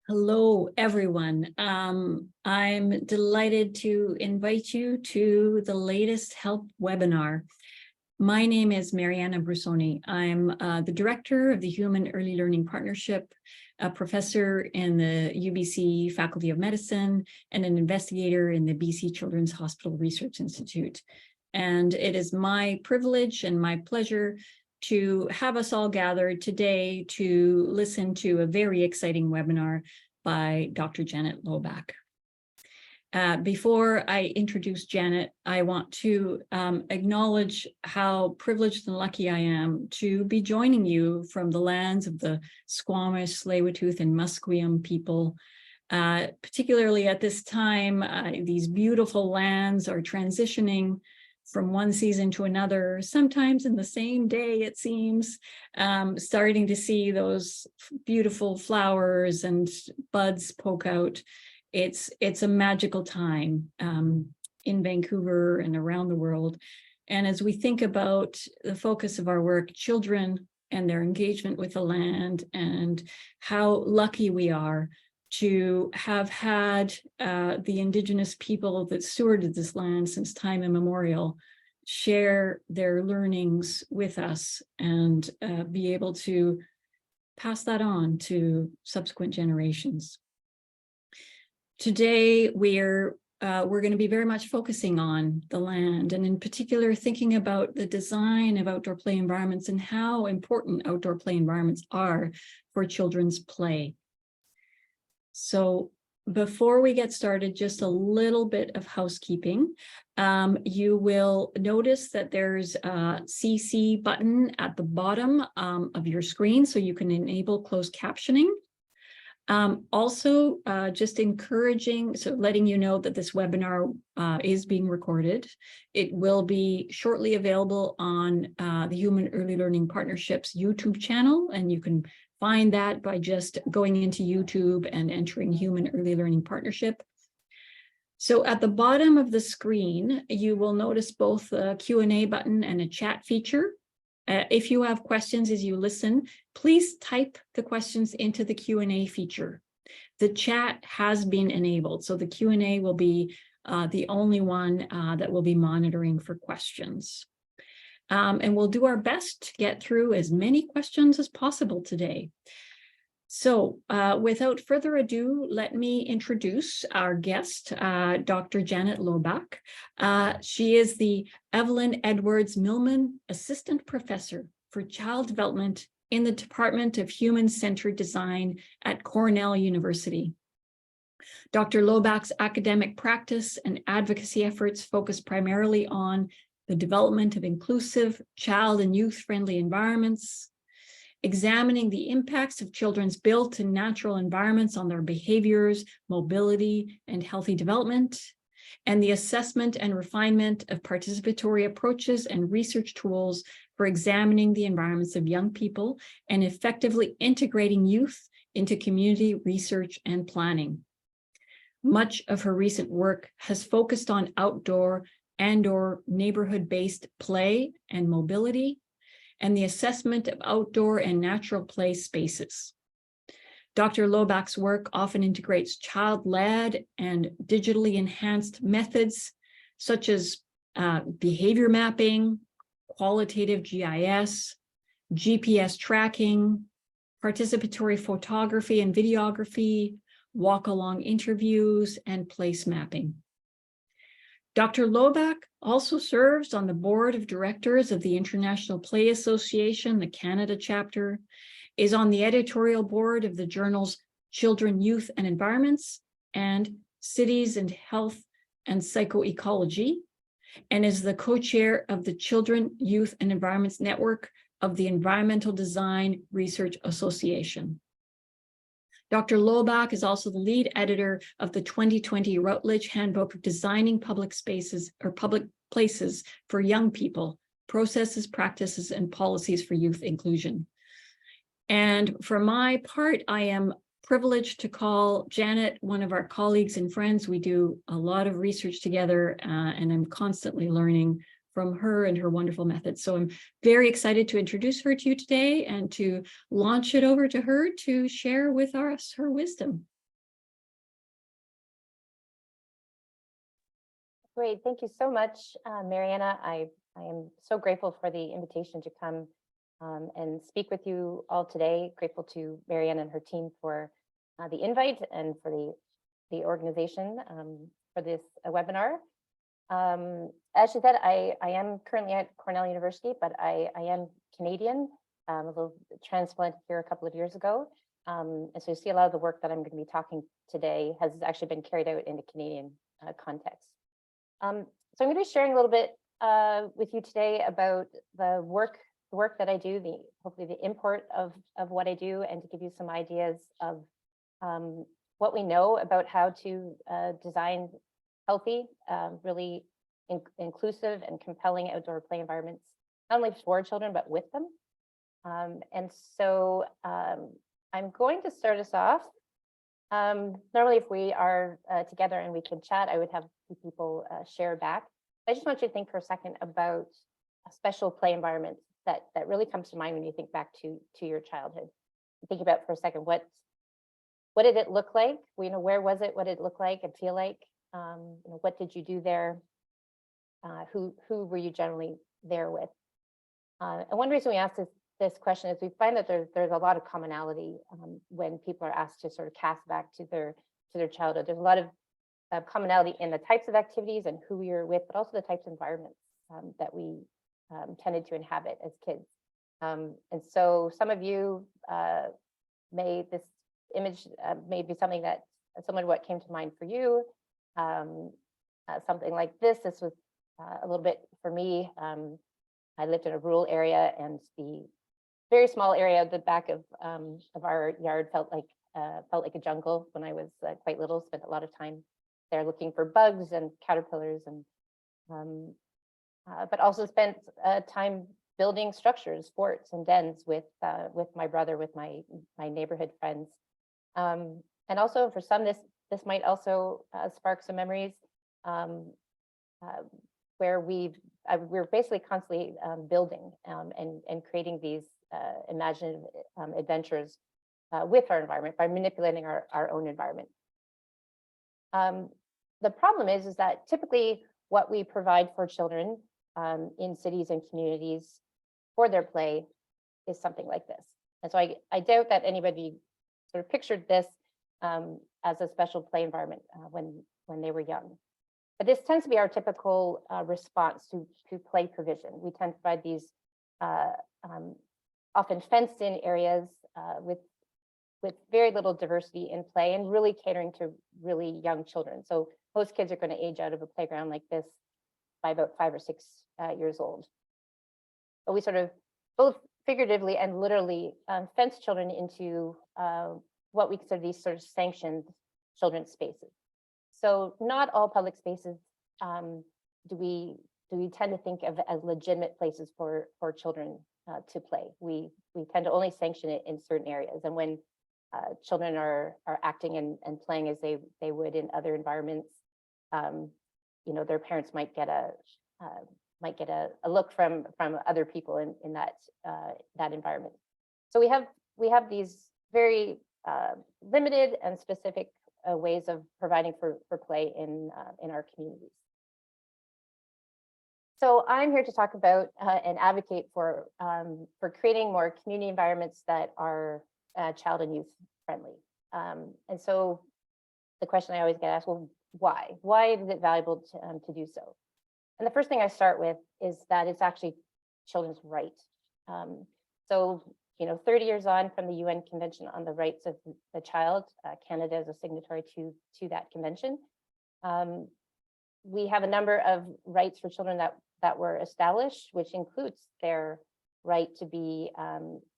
Hello, everyone. I'm delighted to invite you to the latest HELP webinar. My name is Mariana Brusoni. I'm the director of the Human Early Learning Partnership, a professor in the UBC Faculty of Medicine, and an investigator in the BC Children's Hospital Research Institute. And it is my privilege and my pleasure to have us all gathered today to listen to a very exciting webinar by Dr. Janet Loebach. Before I introduce Janet, I want to acknowledge how privileged and lucky I am to be joining you from the lands of the Squamish, Tsleil-Waututh, and Musqueam people. Particularly at this time, these beautiful lands are transitioning from one season to another, sometimes in the same day, it seems, starting to see those beautiful flowers and buds poke out. It's a magical time in Vancouver and around the world. And as we think about the focus of our work, children and their engagement with the land, and how lucky we are to have had the Indigenous people that stewarded this land since time immemorial share their learnings with us and be able to pass that on to subsequent generations. Today, we're going to be very much focusing on the land, and in particular thinking about the design of outdoor play environments and how important outdoor play environments are for children's play. So before we get started, just a little bit of housekeeping. You will notice that there's a CC button at the bottom of your screen, so you can enable closed captioning. Also, just encouraging, so letting you know that this webinar is being recorded. It will be shortly available on the Human Early Learning Partnership's YouTube channel, and you can find that by just going into YouTube and entering Human Early Learning Partnership. So at the bottom of the screen, you will notice both a Q&A button and a chat feature. If you have questions as you listen, please type the questions into the Q&A feature. The chat has been enabled, so the Q&A will be the only one that will be monitoring for questions. And we'll do our best to get through as many questions as possible today. So without further ado, let me introduce our guest, Dr. Janet Loebach. She is the Evalyn Edwards Milman Assistant Professor for Child Development in the Department of Human-Centered Design at Cornell University. Dr. Loebach's academic practice and advocacy efforts focus primarily on the development of inclusive, child and youth-friendly environments, examining the impacts of children's built and natural environments on their behaviors, mobility, and healthy development, and the assessment and refinement of participatory approaches and research tools for examining the environments of young people and effectively integrating youth into community research and planning. Much of her recent work has focused on outdoor and/or neighborhood-based play and mobility, and the assessment of outdoor and natural play spaces. Dr. Loebach's work often integrates child-led and digitally enhanced methods, such as behavior mapping, qualitative GIS, GPS tracking, participatory photography and videography, walk-along interviews, and place mapping. Dr. Loebach also serves on the board of directors of the International Play Association, the Canada chapter, is on the editorial board of the journals Children, Youth and Environments and Cities and Health and Psychoecology, and is the co-chair of the Children, Youth and Environments Network of the Environmental Design Research Association. Dr. Loebach is also the lead editor of the 2020 Routledge Handbook of Designing Public Spaces or Public Places for Young People, Processes, Practices, and Policies for Youth Inclusion. And for my part, I am privileged to call Janet one of our colleagues and friends. We do a lot of research together, and I'm constantly learning from her and her wonderful methods. So I'm very excited to introduce her to you today and to launch it over to her to share with us her wisdom. Great. Thank you so much, Mariana. I am so grateful for the invitation to come and speak with you all today. Grateful to Mariana and her team for the invite and for the organization for this webinar. As she said, I am currently at Cornell University, but I am Canadian, a little transplanted here a couple of years ago. And so you see a lot of the work that I'm going to be talking today has actually been carried out in a Canadian context. So I'm going to be sharing a little bit with you today about the work that I do, hopefully the import of what I do, and to give you some ideas of what we know about how to design healthy, really inclusive and compelling outdoor play environments, not only for children, but with them. And so I'm going to start us off. Normally, if we are together and we can chat, I would have people share back. I just want you to think for a second about a special play environment that really comes to mind when you think back to your childhood. Think about for a second, what did it look like? Where was it? What did it look like and feel like? What did you do there? Who were you generally there with? And one reason we ask this question is we find that there's a lot of commonality when people are asked to sort of cast back to their childhood. There's a lot of commonality in the types of activities and who we were with, but also the types of environments that we tended to inhabit as kids. And so some of you this image may be something that similar to what came to mind for you. Something like this was a little bit for me. I lived in a rural area, and the very small area at the back of our yard felt like a jungle when I was quite little. Spent a lot of time there looking for bugs and caterpillars, and but also spent time building structures, forts, and dens with my brother, with my neighborhood friends. And also for some, this might also spark some memories where we're basically constantly building and creating these imaginative adventures with our environment by manipulating our own environment. The problem is that typically what we provide for children in cities and communities for their play is something like this. And so I doubt that anybody sort of pictured this as a special play environment when they were young. But this tends to be our typical response to play provision. We tend to provide these often fenced-in areas with very little diversity in play and really catering to really young children. So most kids are going to age out of a playground like this by about 5 or 6 years old. But we sort of both figuratively and literally fence children into what we consider these sort of sanctioned children's spaces. So not all public spaces do we tend to think of as legitimate places for children to play. We tend to only sanction it in certain areas. And when children are acting and playing as they would in other environments, their parents might get a look from other people in that environment. So we have these very limited and specific ways of providing for play in our communities. So I'm here to talk about and advocate for creating more community environments that are child and youth friendly. And so the question I always get asked, well, why? Why is it valuable to do so? And the first thing I start with is that it's actually children's right. So 30 years on from the UN Convention on the Rights of the Child, Canada is a signatory to that convention. We have a number of rights for children that were established, which includes their right to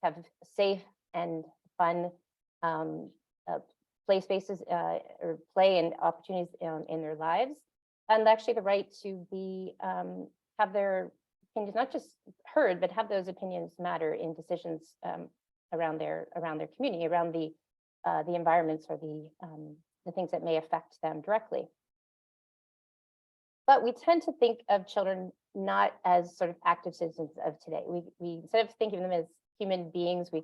have safe and fun play spaces or play and opportunities in their lives, and actually the right to have their opinions not just heard, but have those opinions matter in decisions around their community, around the environments or the things that may affect them directly. But we tend to think of children not as sort of active citizens of today. We instead of thinking of them as human beings, we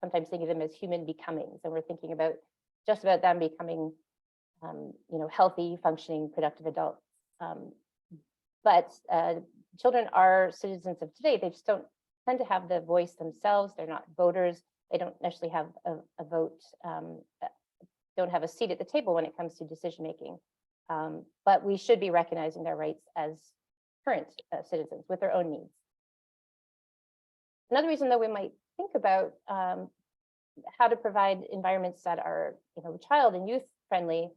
sometimes think of them as human becomings, and we're thinking about them becoming healthy, functioning, productive adults. But children are citizens of today. They just don't tend to have the voice themselves. They're not voters. They don't necessarily have a vote, don't have a seat at the table when it comes to decision making. But we should be recognizing their rights as current citizens with their own needs. Another reason that we might think about how to provide environments that are, child and youth friendly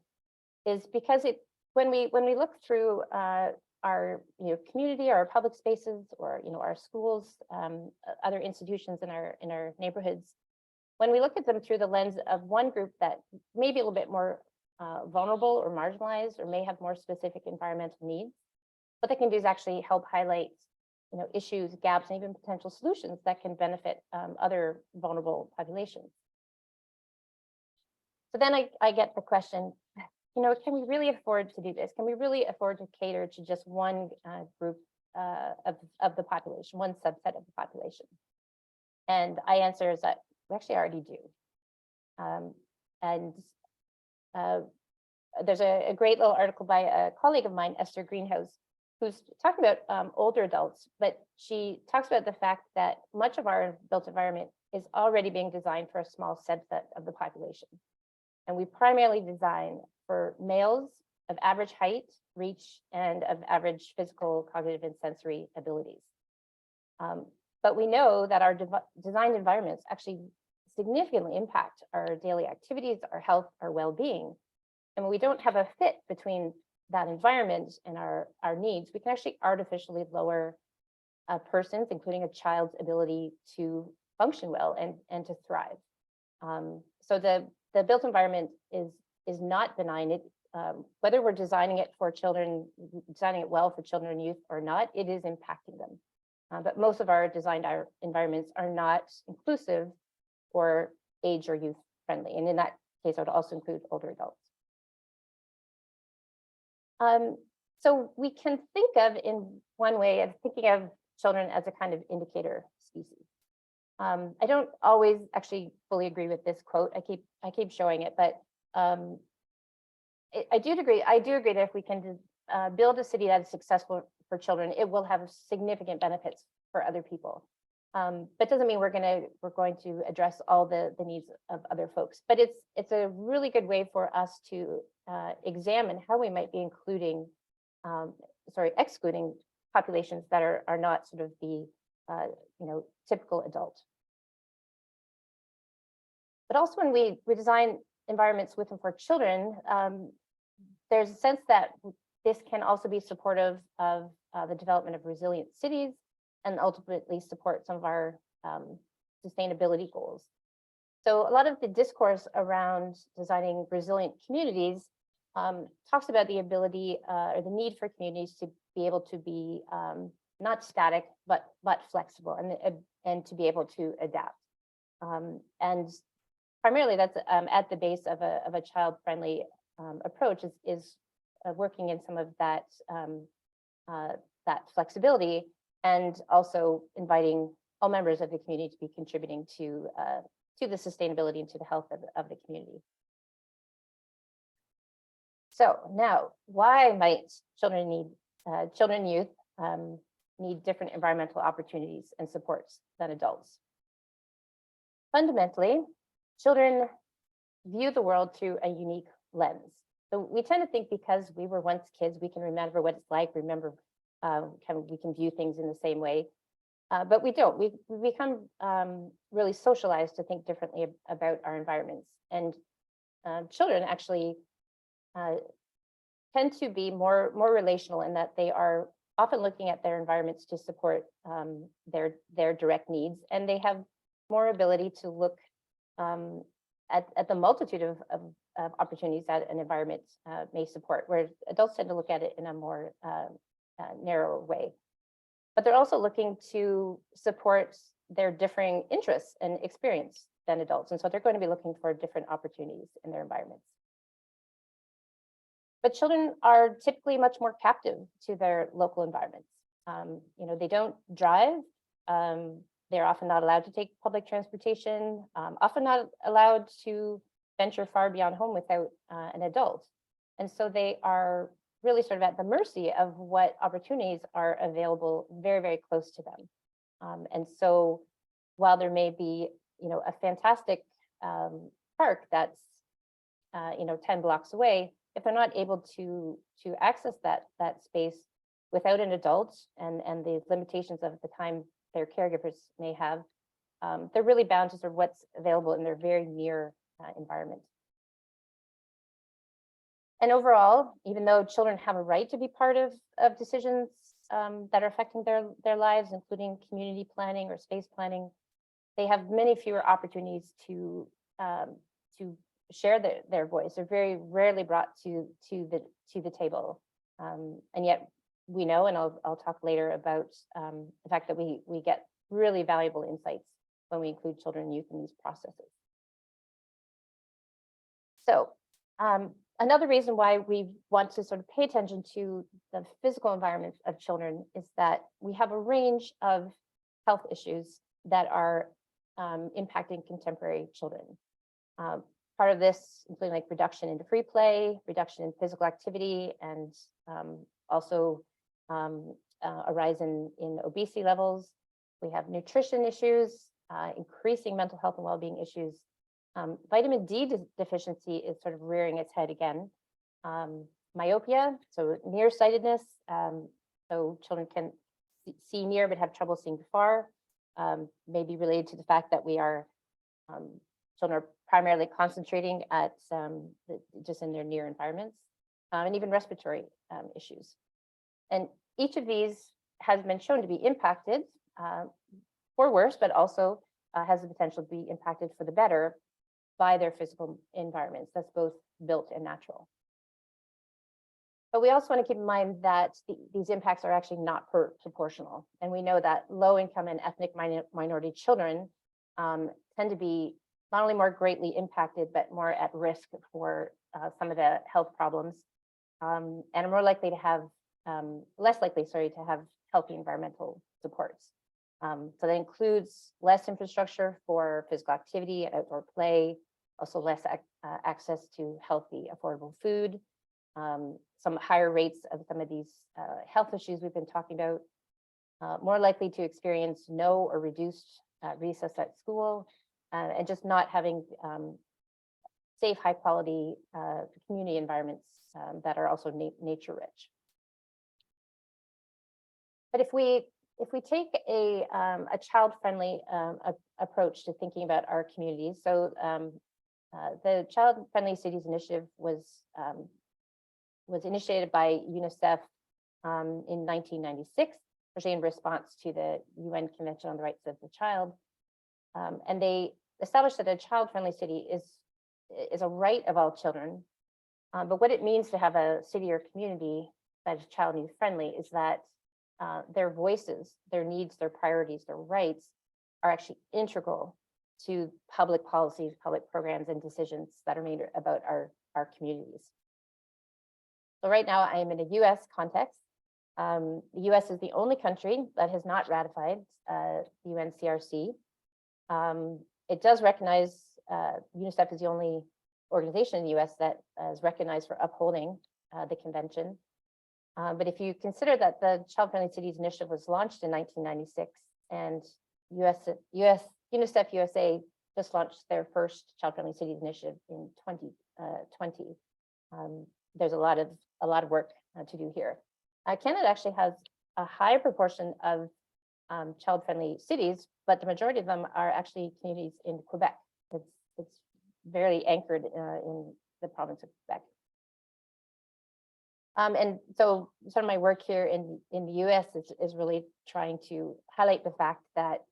is because when we look through our community, our public spaces, or our schools, other institutions in our neighborhoods, when we look at them through the lens of one group that may be a little bit more vulnerable or marginalized, or may have more specific environmental needs, what they can do is actually help highlight issues, gaps, and even potential solutions that can benefit other vulnerable populations. So then I get the question, can we really afford to do this? Can we really afford to cater to just one group of the population, one subset of the population? And I answer is that we actually already do. There's a great little article by a colleague of mine, Esther Greenhouse, who's talking about older adults, but she talks about the fact that much of our built environment is already being designed for a small subset of the population. And we primarily design for males of average height, reach, and of average physical, cognitive, and sensory abilities. But we know that our designed environments actually significantly impact our daily activities, our health, our well-being. And when we don't have a fit between that environment and our needs, we can actually artificially lower a person's, including a child's, ability to function well and to thrive. So the built environment is not benign. Whether we're designing it for children, designing it well for children and youth or not, it is impacting them. But most of our designed environments are not inclusive or age or youth friendly. And in that case, I would also include older adults. So we can think of, in one way, of thinking of children as a kind of indicator species. I don't always actually fully agree with this quote. I keep showing it, but I do agree that if we can build a city that is successful for children, it will have significant benefits for other people. But doesn't mean we're going to address all the needs of other folks. But it's a really good way for us to examine how we might be excluding populations that are not sort of the typical adult. But also when we design environments with and for children, there's a sense that this can also be supportive of the development of resilient cities and ultimately support some of our sustainability goals. So a lot of the discourse around designing resilient communities talks about the ability or the need for communities to be able to be not static, but flexible and to be able to adapt. And primarily that's at the base of a child-friendly approach is working in some of that that flexibility, and also inviting all members of the community to be contributing to the sustainability and to the health of the community. So now, why might children and youth need different environmental opportunities and supports than adults? Fundamentally, children view the world through a unique lens. So we tend to think because we were once kids, we can remember what it's like, we can view things in the same way. But we don't. We become really socialized to think differently about our environments. And children actually tend to be more relational in that they are often looking at their environments to support their direct needs, and they have more ability to look at the multitude of opportunities that an environment may support, whereas adults tend to look at it in a more narrow way. But they're also looking to support their differing interests and experience than adults. And so they're going to be looking for different opportunities in their environments. But children are typically much more captive to their local environments. They don't drive. They're often not allowed to take public transportation, often not allowed to venture far beyond home without an adult. And so they are really sort of at the mercy of what opportunities are available very, very close to them. And so while there may be, a fantastic park that's, 10 blocks away, if they're not able to access that space without an adult and the limitations of the time their caregivers may have, they're really bound to sort of what's available in their very near environment. And overall, even though children have a right to be part of decisions that are affecting their lives, including community planning or space planning, they have many fewer opportunities to share their voice. They're very rarely brought to the table, and yet we know, and I'll talk later about the fact that we get really valuable insights when we include children and youth in these processes. So another reason why we want to sort of pay attention to the physical environment of children is that we have a range of health issues that are impacting contemporary children. Part of this, including like reduction into free play, reduction in physical activity, and also a rise in obesity levels. We have nutrition issues, increasing mental health and well-being issues. Vitamin D deficiency is sort of rearing its head again. Myopia, so nearsightedness, so children can see near but have trouble seeing far, may be related to the fact that children are primarily concentrating at just in their near environments, and even respiratory issues. And each of these has been shown to be impacted for worse, but also has the potential to be impacted for the better by their physical environments. That's both built and natural. But we also want to keep in mind that these impacts are actually not proportional. And we know that low income and ethnic minority children tend to be not only more greatly impacted, but more at risk for some of the health problems, and are more likely to have, less likely, to have healthy environmental supports. So that includes less infrastructure for physical activity and outdoor play, also less access to healthy, affordable food, some higher rates of some of these health issues we've been talking about, more likely to experience no or reduced recess at school, and just not having safe, high quality community environments that are also nature rich. But if we take a child-friendly approach to thinking about our communities, so the Child-Friendly Cities Initiative was initiated by UNICEF in 1996, especially in response to the UN Convention on the Rights of the Child, and they established that a child-friendly city is a right of all children, but what it means to have a city or community that is child and youth friendly is that their voices, their needs, their priorities, their rights are actually integral to public policies, public programs, and decisions that are made about our communities. So right now I am in a US context. The US is the only country that has not ratified the UNCRC. It does recognize, UNICEF is the only organization in the US that is recognized for upholding the convention. But if you consider that the Child-Friendly Cities Initiative was launched in 1996 and UNICEF USA just launched their first Child-Friendly Cities Initiative in 2020, there's a lot of work to do here. Canada actually has a higher proportion of child-friendly cities, but the majority of them are actually communities in Quebec. It's very anchored in the province of Quebec. And so some of my work here in the US is really trying to highlight the fact that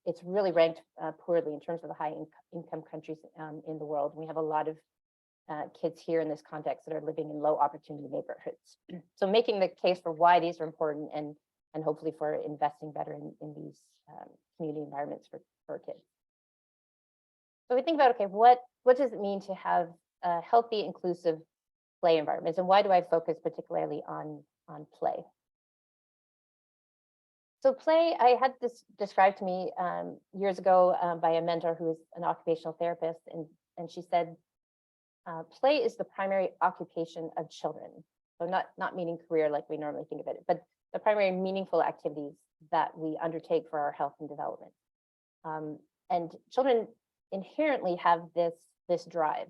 it's really ranked poorly in terms of the high income countries in the world. We have a lot of kids here in this context that are living in low opportunity neighborhoods. So making the case for why these are important and hopefully for investing better in these community environments for kids. So we think about, okay, what does it mean to have healthy, inclusive play environments, and why do I focus particularly on play? So play, I had this described to me years ago by a mentor who is an occupational therapist, and she said, play is the primary occupation of children. So not meaning career like we normally think of it, but the primary meaningful activities that we undertake for our health and development. And children inherently have this drive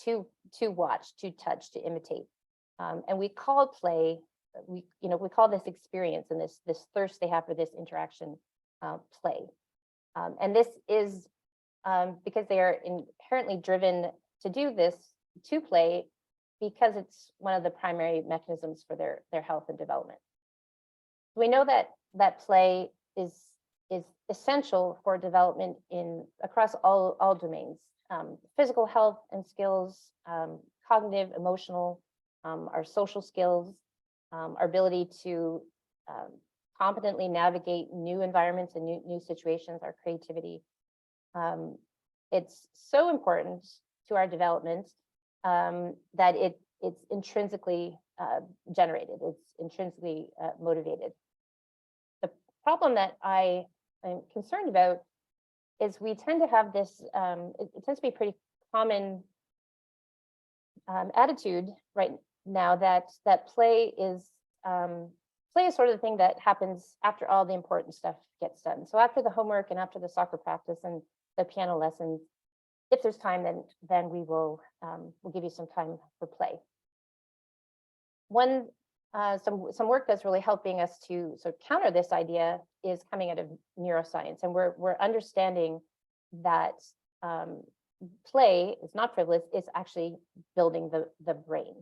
to watch, to touch, to imitate. And we call play, we call this experience and this thirst they have for this interaction play. And this is because they are inherently driven to do this, to play, because it's one of the primary mechanisms for their health and development. We know that play is essential for development across all domains, physical health and skills, cognitive, emotional, our social skills, our ability to competently navigate new environments and new situations, our creativity. It's so important to our development that it's intrinsically generated, it's intrinsically motivated. The problem that I am concerned about is we tend to have this, it tends to be a pretty common attitude right now that play is sort of the thing that happens after all the important stuff gets done. So after the homework and after the soccer practice and the piano lessons, if there's time, then we'll give you some time for play. Some work that's really helping us to sort of counter this idea is coming out of neuroscience, and we're understanding that play is not frivolous; it's actually building the brain.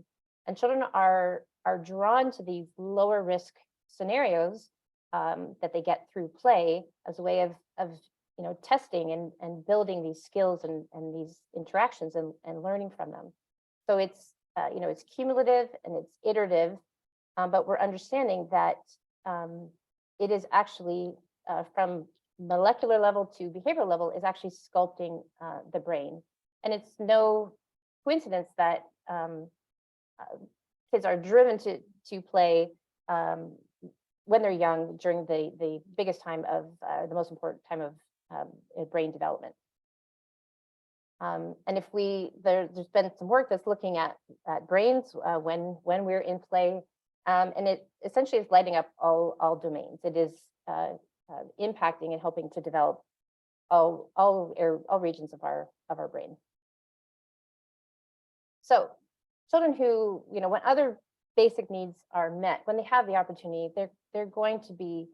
And children are drawn to these lower risk scenarios that they get through play as a way of testing and building these skills and these interactions and learning from them. So it's it's cumulative and it's iterative, but we're understanding that it is actually from molecular level to behavioral level is actually sculpting the brain. And it's no coincidence that kids are driven to play when they're young, during the biggest time of the most important time of brain development. And if there's been some work that's looking at brains when we're in play, and it essentially is lighting up all domains. It is impacting and helping to develop all regions of our brain. So children who, when other basic needs are met, when they have the opportunity, they're going to be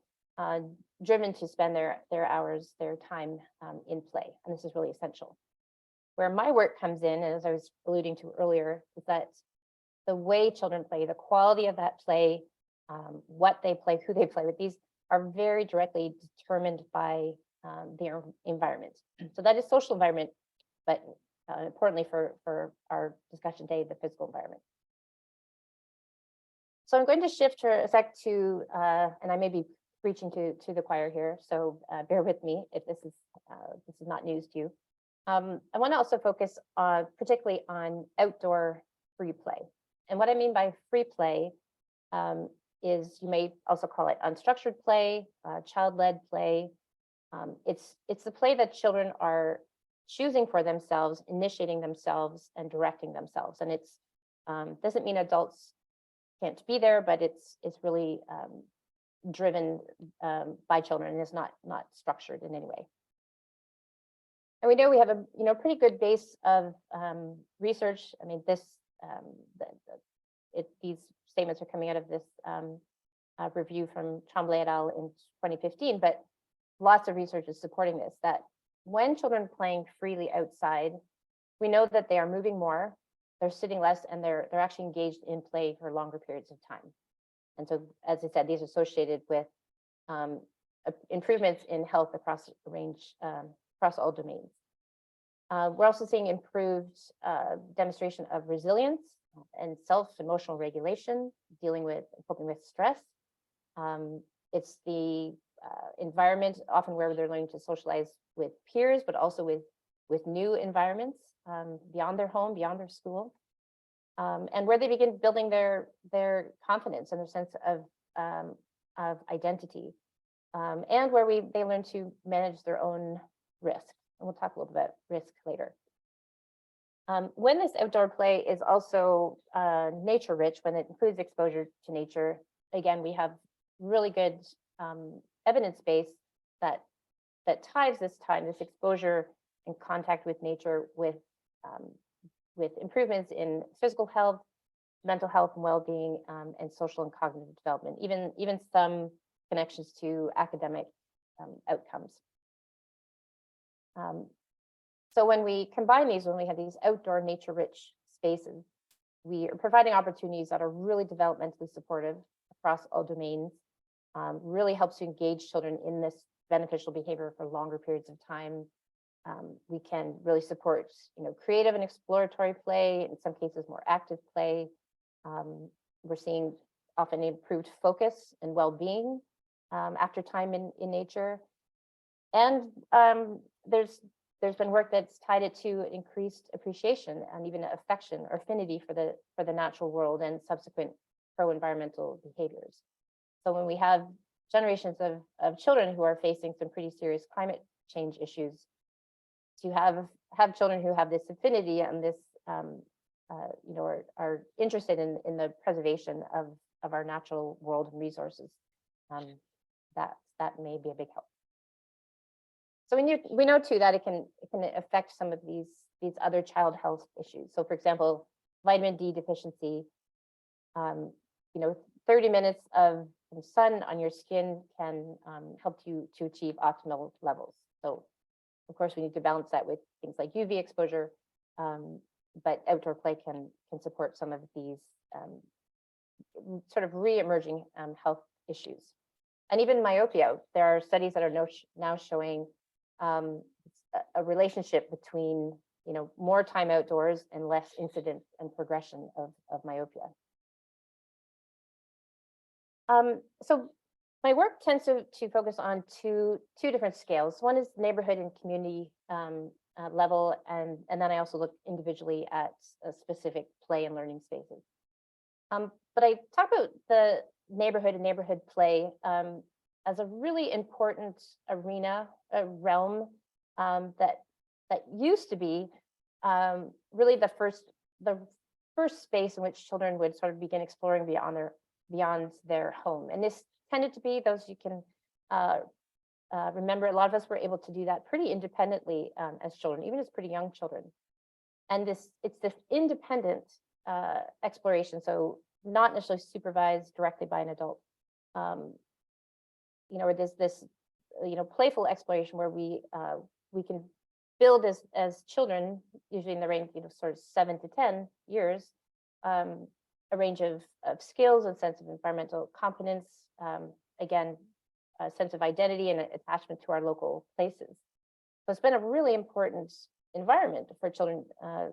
driven to spend their hours, their time in play. And this is really essential. Where my work comes in, as I was alluding to earlier, is that the way children play, the quality of that play, what they play, who they play with, these are very directly determined by their environment. So that is social environment, but importantly for our discussion today, the physical environment. So I'm going to shift for a sec to, and I may be preaching to the choir here, so bear with me if this is not news to you. I want to also focus particularly on outdoor free play. And what I mean by free play is, you may also call it unstructured play, child-led play. It's the play that children are choosing for themselves, initiating themselves, and directing themselves. And it's doesn't mean adults can't be there, but it's really driven by children and is not structured in any way. And we know we have a pretty good base of research. I mean, these statements are coming out of this review from Tremblay et al. In 2015, but lots of research is supporting this, that when children are playing freely outside, we know that they are moving more, they're sitting less, and they're actually engaged in play for longer periods of time. And so, as I said, these are associated with improvements in health across a range, across all domains. We're also seeing improved demonstration of resilience and self-emotional regulation, coping with stress. It's the environment often where they're learning to socialize with peers, but also with new environments beyond their home, beyond their school, and where they begin building their confidence and their sense of identity, and where they learn to manage their own risk. And we'll talk a little bit about risk later. When this outdoor play is also nature rich, when it includes exposure to nature, again, we have really good evidence base that ties this time, this exposure and contact with nature with improvements in physical health, mental health and well-being, and social and cognitive development, even some connections to academic outcomes. So when we combine these, when we have these outdoor nature-rich spaces, we are providing opportunities that are really developmentally supportive across all domains, really helps to engage children in this beneficial behavior for longer periods of time. We can really support, creative and exploratory play, in some cases more active play. We're seeing often improved focus and well-being after time in nature. And there's been work that's tied it to increased appreciation and even affection or affinity for the natural world and subsequent pro-environmental behaviors. So when we have generations of children who are facing some pretty serious climate change issues, to have children who have this affinity and this are interested in the preservation of our natural world and resources, that may be a big help. So we know too that it can affect some of these other child health issues. So for example, vitamin D deficiency, 30 minutes of sun on your skin can help you to achieve optimal levels. So of course we need to balance that with things like UV exposure, but outdoor play can support some of these sort of re-emerging health issues. And even myopia, there are studies that are now showing a relationship between more time outdoors and less incidence and progression of myopia. So my work tends to focus on two different scales. One is neighborhood and community level, and then I also look individually at a specific play and learning spaces. But I talk about the neighborhood and neighborhood play as a really important arena, a realm that used to be really the first space in which children would sort of begin exploring beyond their home. And this tended to be those you can remember. A lot of us were able to do that pretty independently as children, even as pretty young children. And it's this independent exploration, so not necessarily supervised directly by an adult. Or there's this playful exploration where we can build as children, usually in the range sort of 7 to 10 years, a range of skills and sense of environmental competence, again, a sense of identity and attachment to our local places. So it's been a really important environment for children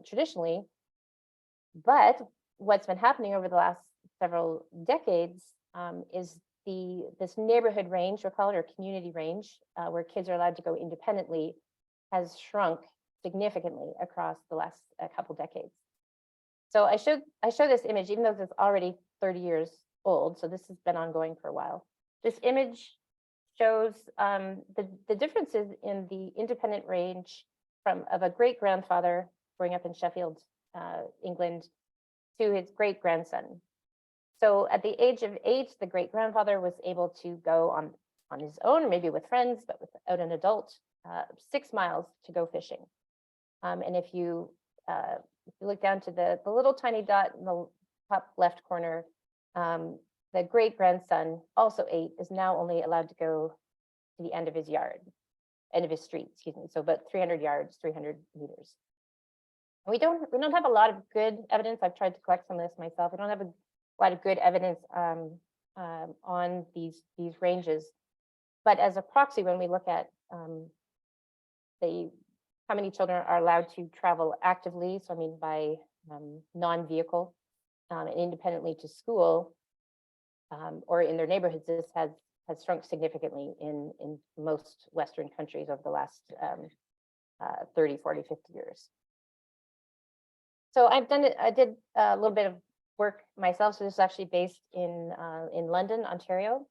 traditionally. But what's been happening over the last several decades is this neighborhood range, we'll call it, or community range, where kids are allowed to go independently, has shrunk significantly across the last couple decades. So I show this image, even though it's already 30 years old, so this has been ongoing for a while. This image shows the differences in the independent range of a great-grandfather growing up in Sheffield, England, to his great-grandson. So at the age of 8, the great-grandfather was able to go on his own, or maybe with friends, but without an adult, 6 miles to go fishing. And if you look down to the little tiny dot in the top left corner, the great-grandson, also 8, is now only allowed to go to the end of his street, excuse me. So about 300 yards, 300 meters. And we don't have a lot of good evidence. I've tried to collect some of this myself. We don't have a lot of good evidence on these ranges. But as a proxy, when we look at how many children are allowed to travel actively, so I mean by non-vehicle and independently to school or in their neighborhoods, this has shrunk significantly in most Western countries over the last 30, 40, 50 years. So I did a little bit of work myself. So this is actually based in London, Ontario,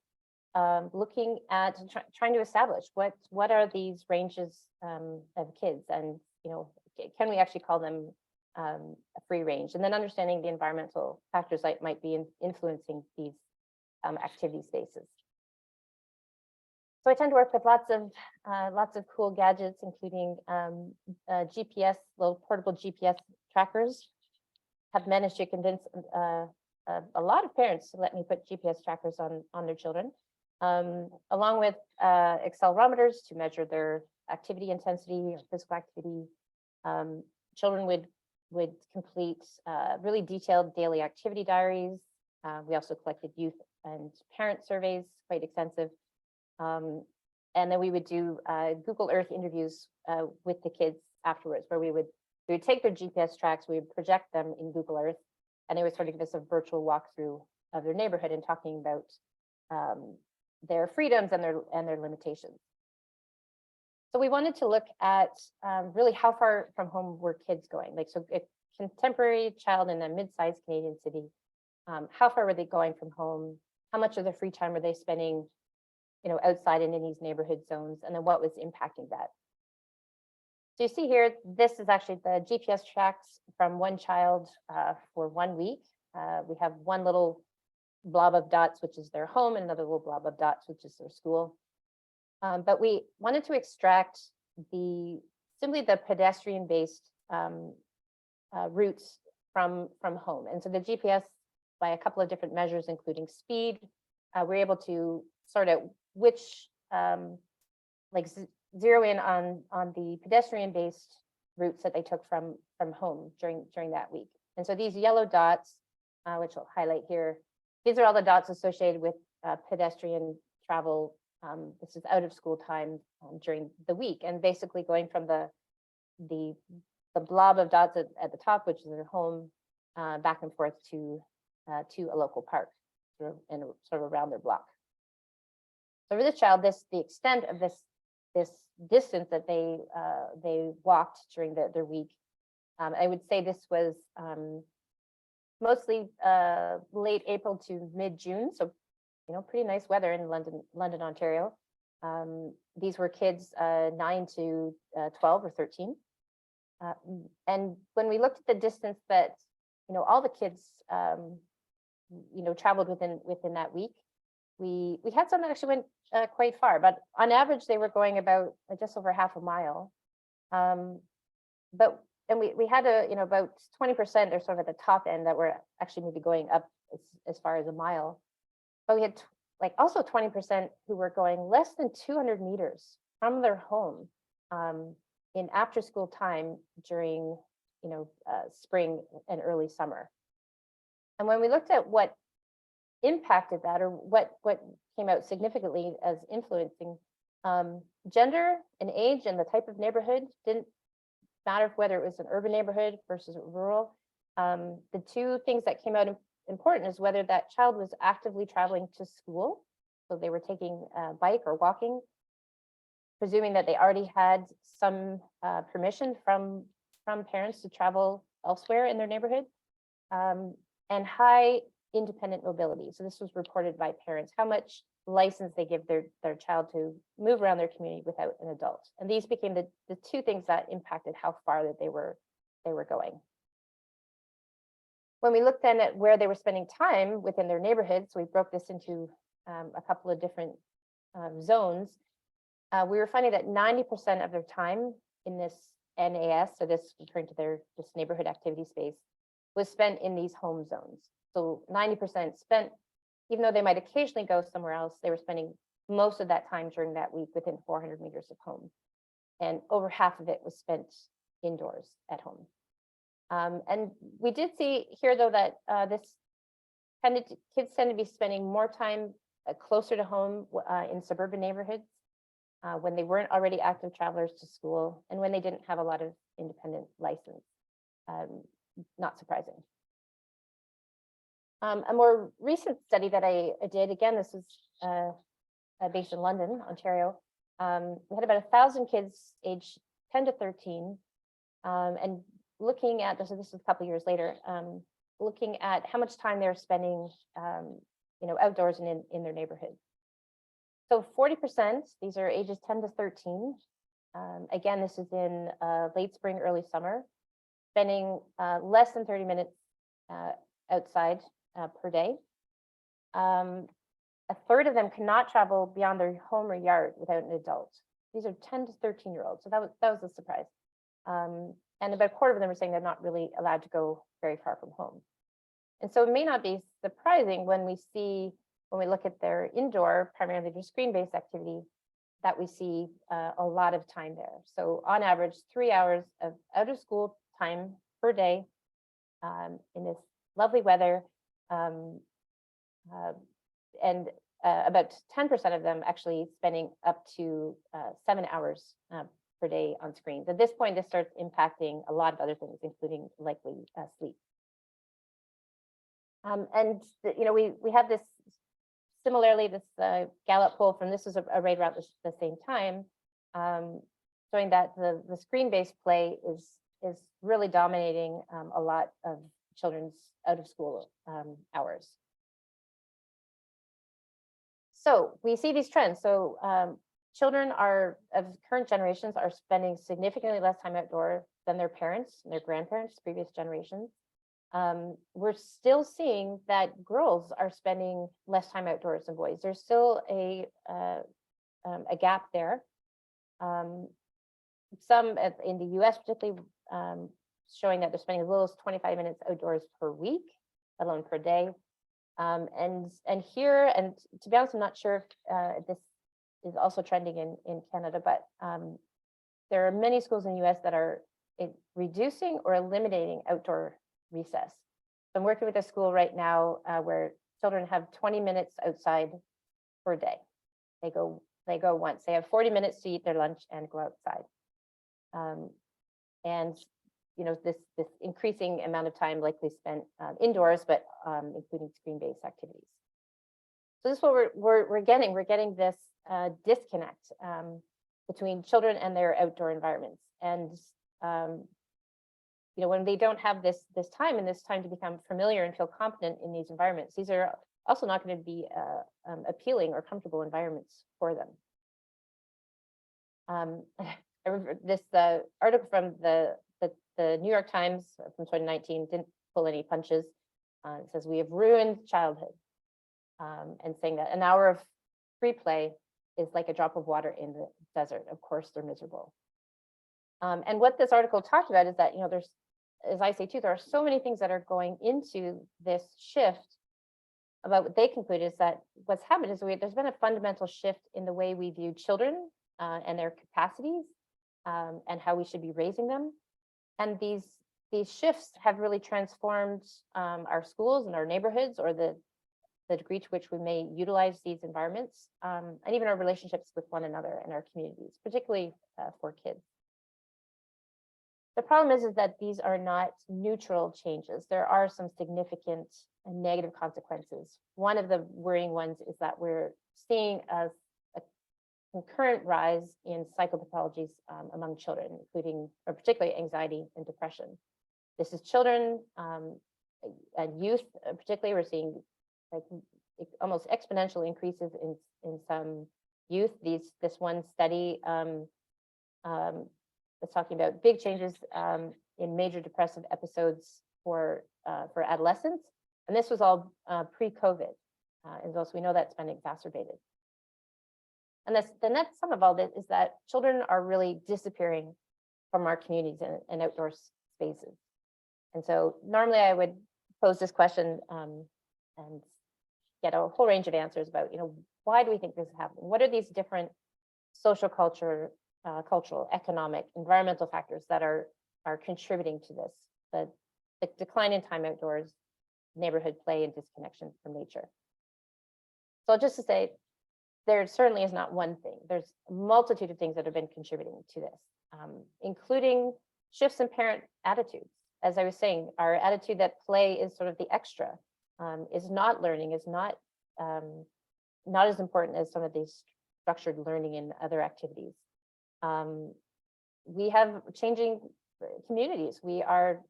looking at trying to establish what are these ranges of kids, and can we actually call them a free range, and then understanding the environmental factors that might be influencing these activity spaces. So I tend to work with lots of cool gadgets, including GPS, little portable GPS trackers. Have managed to convince a lot of parents to let me put GPS trackers on their children, along with accelerometers to measure their activity intensity or physical activity. Children would complete really detailed daily activity diaries. We also collected youth and parent surveys, quite extensive. And then we would do Google Earth interviews with the kids afterwards, where we would take their GPS tracks, we would project them in Google Earth, and they would sort of give us a virtual walkthrough of their neighborhood and talking about their freedoms and their limitations. So we wanted to look at really how far from home were kids going. Like, so a contemporary child in a mid-sized Canadian city, how far were they going from home? How much of their free time were they spending, outside and in these neighborhood zones? And then what was impacting that? So you see here, this is actually the GPS tracks from one child for 1 week. We have one little blob of dots, which is their home, and another little blob of dots, which is their school. But we wanted to extract simply the pedestrian-based routes from home. And so the GPS, by a couple of different measures, including speed, we're able to sort out which, zero in on the pedestrian-based routes that they took from home during that week. And so these yellow dots, which I'll highlight here, these are all the dots associated with pedestrian travel. This is out of school time during the week, and basically going from the blob of dots at the top, which is their home, back and forth to a local park, and sort of around their block. So for this child, the extent of this distance that they walked during their week, I would say this was mostly late April to mid-June, so pretty nice weather in London, Ontario. These were kids 9 to 12 or 13. And when we looked at the distance that all the kids traveled within that week, we had some that actually went quite far, but on average they were going about just over half a mile. And we had about 20% or sort of at the top end that were actually maybe going up as far as a mile. But we had also 20% who were going less than 200 meters from their home in after school time during spring and early summer. And when we looked at what impacted that, or what came out significantly as influencing, gender and age and the type of neighborhood didn't matter whether it was an urban neighborhood versus rural. The two things that came out important is whether that child was actively traveling to school, so they were taking a bike or walking, presuming that they already had some permission from parents to travel elsewhere in their neighborhood, and high independent mobility. So this was reported by parents, how much license they give their child to move around their community without an adult. And these became the two things that impacted how far that they were going. When we looked then at where they were spending time within their neighborhood, so we broke this into a couple of different zones, we were finding that 90% of their time in this NAS, so this referring to this neighborhood activity space, was spent in these home zones. So 90% spent, even though they might occasionally go somewhere else, they were spending most of that time during that week within 400 meters of home. And over half of it was spent indoors at home. And we did see here, though, that kids tend to be spending more time closer to home in suburban neighborhoods when they weren't already active travelers to school, and when they didn't have a lot of independent license. Not surprising. A more recent study that I did, again, this was based in London, Ontario. We had about 1,000 kids aged 10 to 13, and looking at this was a couple of years later, looking at how much time they're spending, outdoors and in their neighborhood. So 40%, these are ages 10 to 13. Again, this is in late spring, early summer. spending less than 30 minutes outside per day. A third of them cannot travel beyond their home or yard without an adult. These are 10 to 13-year-olds, so that was a surprise. And about a quarter of them are saying they're not really allowed to go very far from home. And so it may not be surprising when we look at their indoor, primarily their screen-based activity, that we see a lot of time there. So on average, 3 hours of out of school time per day in this lovely weather. And about 10% of them actually spending up to 7 hours per day on screens. At this point, this starts impacting a lot of other things, including likely sleep. And we have this similarly, this Gallup poll from this was arrayed around the same time, showing that the screen-based play is really dominating a lot of children's out of school hours. So we see these trends. So children of current generations are spending significantly less time outdoor than their parents and their grandparents, previous generations. We're still seeing that girls are spending less time outdoors than boys. There's still a gap there. Some in the US particularly showing that they're spending as little as 25 minutes outdoors per week, let alone per day. And here, and to be honest, I'm not sure if this is also trending in Canada, but there are many schools in the US that are reducing or eliminating outdoor recess. So I'm working with a school right now where children have 20 minutes outside per day. They go once. They have 40 minutes to eat their lunch and go outside. And this increasing amount of time likely spent indoors, but including screen-based activities. So this is what we're getting. We're getting this disconnect between children and their outdoor environments. And when they don't have this time to become familiar and feel confident in these environments, these are also not going to be appealing or comfortable environments for them. I remember this article from the New York Times from 2019 didn't pull any punches. It says, "We have ruined childhood," and saying that an hour of free play is like a drop of water in the desert. Of course, they're miserable. And what this article talked about is that, there's, as I say too, there are so many things that are going into this shift. About what they conclude is that what's happened is there's been a fundamental shift in the way we view children and their capacities and how we should be raising them. And these shifts have really transformed our schools and our neighborhoods, or the degree to which we may utilize these environments, and even our relationships with one another and our communities, particularly for kids. The problem is that these are not neutral changes. There are some significant and negative consequences. One of the worrying ones is that we're seeing a concurrent rise in psychopathologies among children, including, or particularly, anxiety and depression. This is children and youth, particularly. We're seeing like almost exponential increases in some youth. This one study is talking about big changes in major depressive episodes for adolescents, and this was all pre-COVID, and also we know that's been exacerbated. And the net sum of all this is that children are really disappearing from our communities and outdoor spaces. And so normally I would pose this question and get a whole range of answers about, why do we think this is happening? What are these different social cultural, economic, environmental factors that are contributing to this, the decline in time outdoors, neighborhood play, and disconnection from nature? So just to say, there certainly is not one thing. There's a multitude of things that have been contributing to this, including shifts in parent attitudes. As I was saying, our attitude that play is sort of the extra, is not learning, is not as important as some of these structured learning and other activities. We have changing communities. We are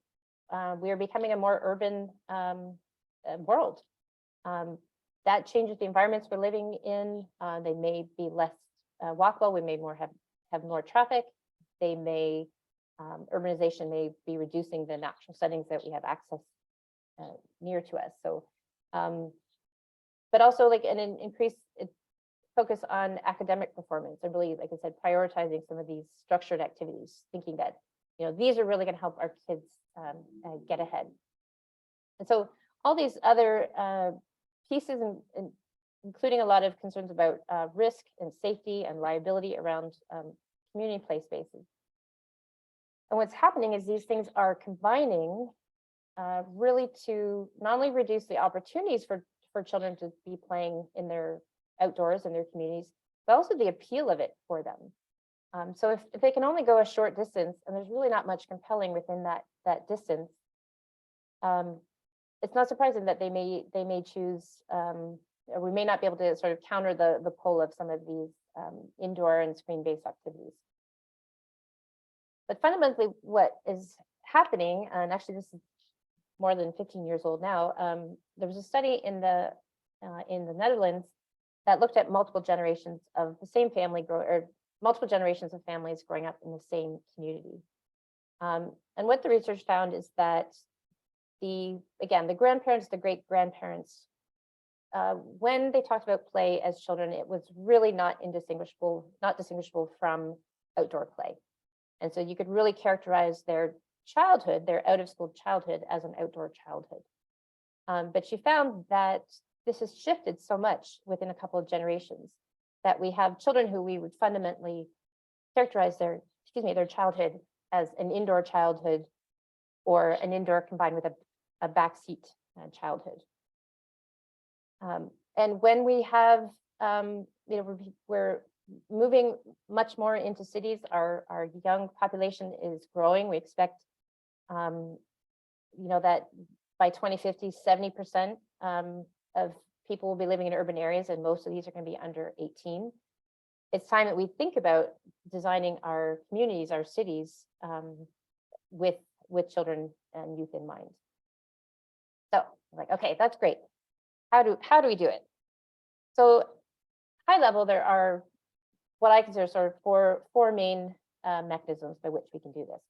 becoming a more urban world. That changes the environments we're living in. They may be less walkable. We may have more traffic. They may urbanization may be reducing the natural settings that we have access near to us. So, but also like an increased focus on academic performance and really, like I said, prioritizing some of these structured activities, thinking that, these are really going to help our kids get ahead. And so all these other pieces, including a lot of concerns about risk and safety and liability around community play spaces. And what's happening is these things are combining really to not only reduce the opportunities for children to be playing in their outdoors in their communities, but also the appeal of it for them. So if they can only go a short distance, and there's really not much compelling within that distance, it's not surprising that they may choose, or we may not be able to sort of counter the pull of some of these indoor and screen-based activities. But fundamentally, what is happening, and actually this is more than 15 years old now, there was a study in the Netherlands that looked at multiple generations of the same family multiple generations of families growing up in the same community. And what the research found is that the grandparents, the great-grandparents, when they talked about play as children, it was really not distinguishable from outdoor play. And so you could really characterize their childhood, their out-of-school childhood, as an outdoor childhood. But she found that this has shifted so much within a couple of generations that we have children who we would fundamentally characterize their childhood as an indoor childhood, or an indoor combined with a backseat childhood. And when we have, we're moving much more into cities, our young population is growing. We expect, that by 2050, 70% of people will be living in urban areas, and most of these are going to be under 18. It's time that we think about designing our communities, our cities, with children and youth in mind. So, like, okay, that's great. How do we do it? So, high level, there are what I consider sort of four main mechanisms by which we can do this.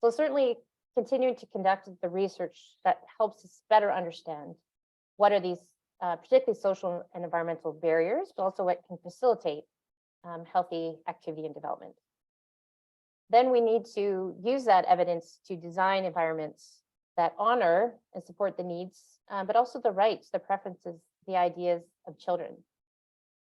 So certainly continuing to conduct the research that helps us better understand what are these particularly social and environmental barriers, but also what can facilitate healthy activity and development. Then we need to use that evidence to design environments that honor and support the needs, but also the rights, the preferences, the ideas of children.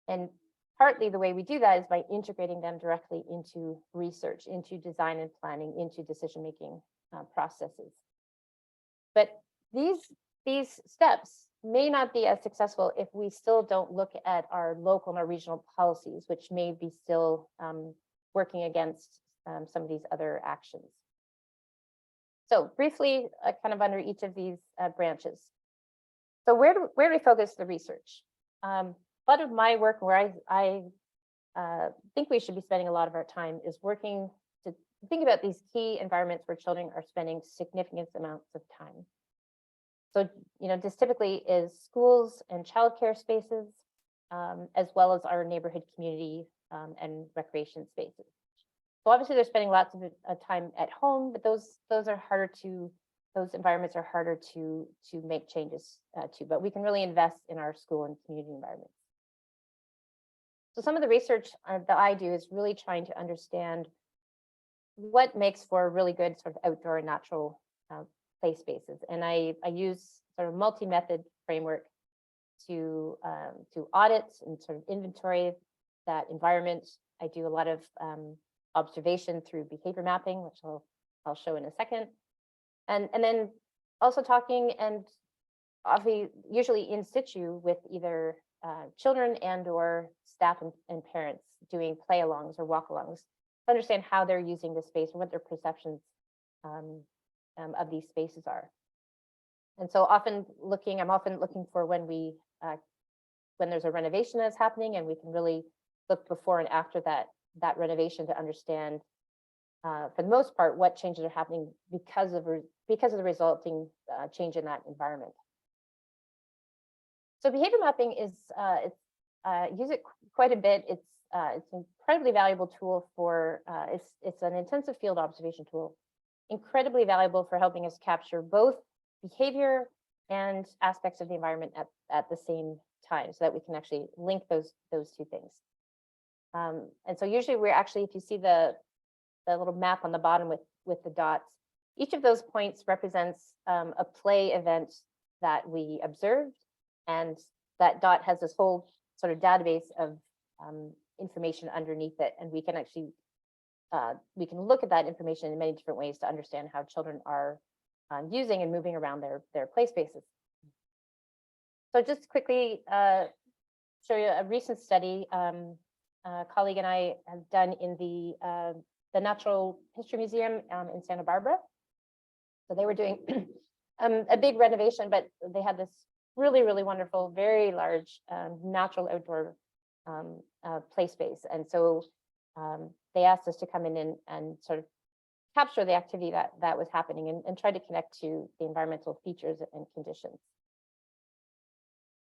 And partly the way we do that is by integrating them directly into research, into design and planning, into decision-making processes. But these steps may not be as successful if we still don't look at our local and our regional policies, which may be still working against some of these other actions. So briefly, kind of under each of these branches. So where do we focus the research? A lot of my work, where I think we should be spending a lot of our time, is working to think about these key environments where children are spending significant amounts of time. So, this typically is schools and childcare spaces, as well as our neighborhood community and recreation spaces. So obviously they're spending lots of time at home, but those environments are harder to make changes to, but we can really invest in our school and community environments. So some of the research that I do is really trying to understand what makes for a really good sort of outdoor and natural play spaces. And I use sort of multi-method framework to audit and sort of inventory that environment. I do a lot of observation through behavior mapping, which I'll show in a second. And then also talking and usually in situ with either children and or staff and parents doing play-alongs or walk-alongs to understand how they're using the space and what their perceptions of these spaces are. And so I'm often looking for when there's a renovation that's happening, and we can really look before and after that renovation to understand, for the most part, what changes are happening because of the resulting change in that environment. So behavior mapping is use it quite a bit. it's an incredibly valuable tool for, it's an intensive field observation tool, incredibly valuable for helping us capture both behavior and aspects of the environment at the same time, so that we can actually link those two things. And so usually we're actually, if you see the little map on the bottom with the dots, each of those points represents a play event that we observed, and that dot has this whole sort of database of information underneath it, and we can actually we can look at that information in many different ways to understand how children are using and moving around their play spaces. So just quickly show you a recent study a colleague and I have done in the Natural History Museum in Santa Barbara. So they were doing a big renovation, but they had this really, really wonderful, very large natural outdoor play space. And so they asked us to come in and sort of capture the activity that was happening and try to connect to the environmental features and conditions.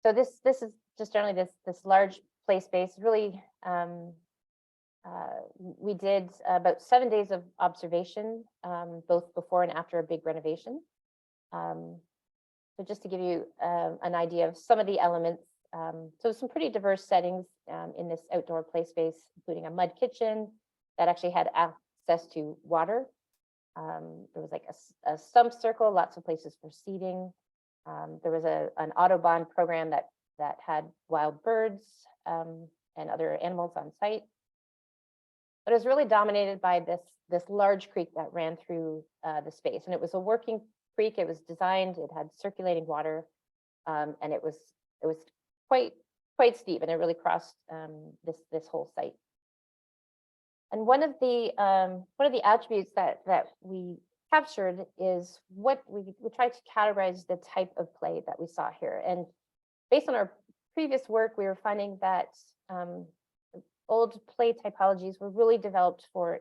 So this is just generally this large play space. Really, we did about 7 days of observation, both before and after a big renovation. So just to give you an idea of some of the elements, so some pretty diverse settings in this outdoor play space, including a mud kitchen that actually had access to water. There was like a stump circle, lots of places for seating. There was an Audubon program that had wild birds and other animals on site. But it was really dominated by this large creek that ran through the space, and it was a working creek. It was designed, it had circulating water, and it was quite steep, and it really crossed this whole site. And one of the attributes that we captured is what we tried to categorize the type of play that we saw here. And based on our previous work, we were finding that old play typologies were really developed for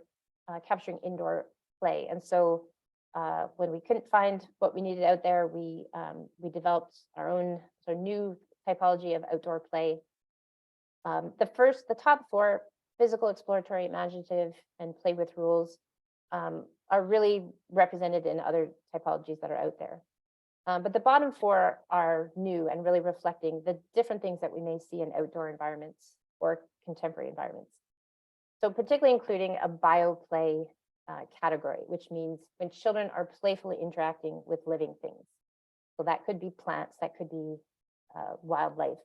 capturing indoor play. And so when we couldn't find what we needed out there, we developed our own sort of new typology of outdoor play. The top four, physical, exploratory, imaginative, and play with rules, are really represented in other typologies that are out there. But the bottom four are new and really reflecting the different things that we may see in outdoor environments or contemporary environments. So particularly including a bioplay category, which means when children are playfully interacting with living things. So that could be plants, that could be wildlife,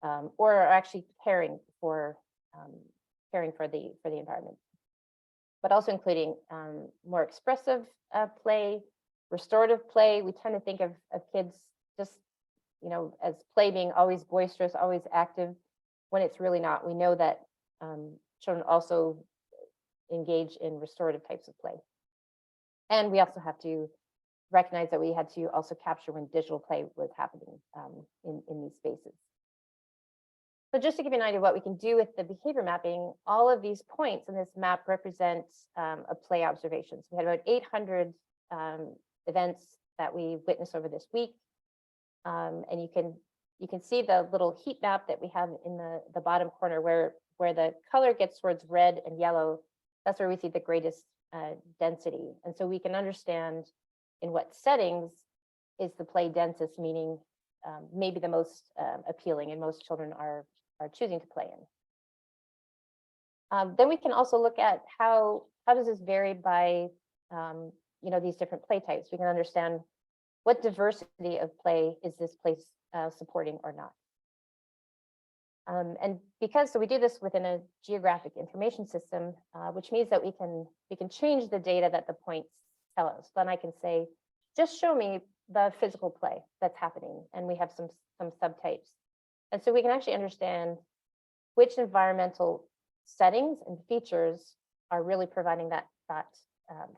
or are actually caring for the environment. But also including more expressive play, restorative play. We tend to think of kids just, as play being always boisterous, always active, when it's really not. We know that children also engage in restorative types of play. And we also have to recognize that we had to also capture when digital play was happening in these spaces. So just to give you an idea of what we can do with the behavior mapping, all of these points in this map represent a play observation. So we had about 800 events that we witnessed over this week. And you can see the little heat map that we have in the bottom corner where the color gets towards red and yellow. That's where we see the greatest density. And so we can understand in what settings is the play densest, meaning maybe the most appealing and most children are choosing to play in. Then we can also look at how does this vary by these different play types. We can understand what diversity of play is this place supporting or not. And so we do this within a geographic information system, which means that we can change the data that the points tell us. Then I can say, just show me the physical play that's happening, and we have some subtypes. And so we can actually understand which environmental settings and features are really providing that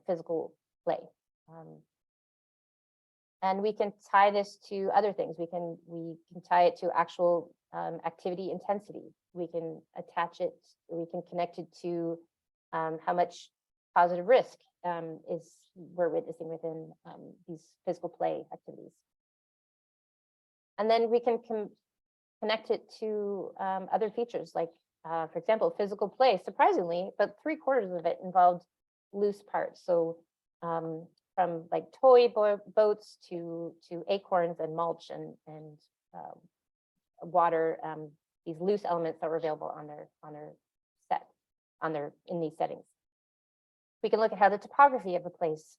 physical play. And we can tie this to other things. We can tie it to actual activity intensity. We can attach it, we can connect it to how much positive risk we're witnessing within these physical play activities. And then we can connect it to other features like For example, physical play, surprisingly, but 3/4 of it involved loose parts. So from like toy boats to acorns and mulch and water, these loose elements that were available on their set, in these settings. We can look at how the topography of a place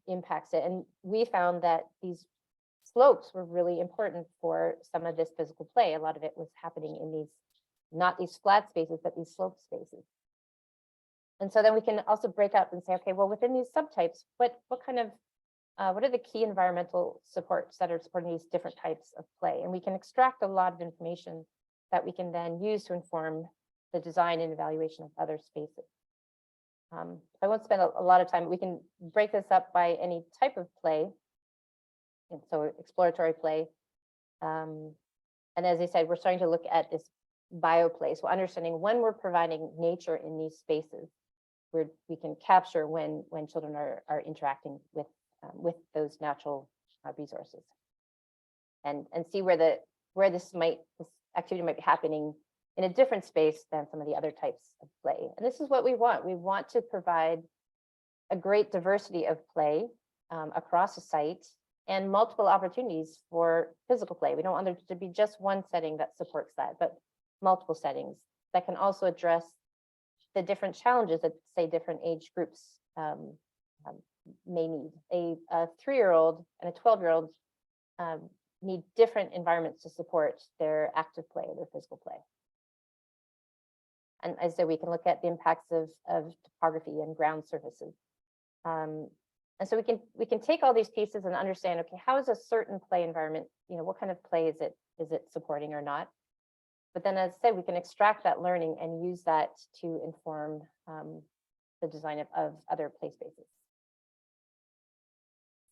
impacts it. And we found that these slopes were really important for some of this physical play. A lot of it was happening in these, not these flat spaces, but these slope spaces. And so then we can also break up and say, okay, well, within these subtypes, what kind of, what are the key environmental supports that are supporting these different types of play? And we can extract a lot of information that we can then use to inform the design and evaluation of other spaces. I won't spend a lot of time. We can break this up by any type of play. And so exploratory play. And as I said, we're starting to look at this bioplay. So understanding when we're providing nature in these spaces, where we can capture when children are interacting with those natural resources, and see where this activity might be happening in a different space than some of the other types of play. And this is what we want. We want to provide a great diversity of play across a site and multiple opportunities for physical play. We don't want there to be just one setting that supports that, but multiple settings that can also address the different challenges that, say, different age groups may need. A 3-year-old and a 12-year-old need different environments to support their active play, their physical play. And as I said, we can look at the impacts of topography and ground surfaces. And so we can take all these pieces and understand, okay, how is a certain play environment, what kind of play is it supporting or not? But then, as I said, we can extract that learning and use that to inform the design of other play spaces.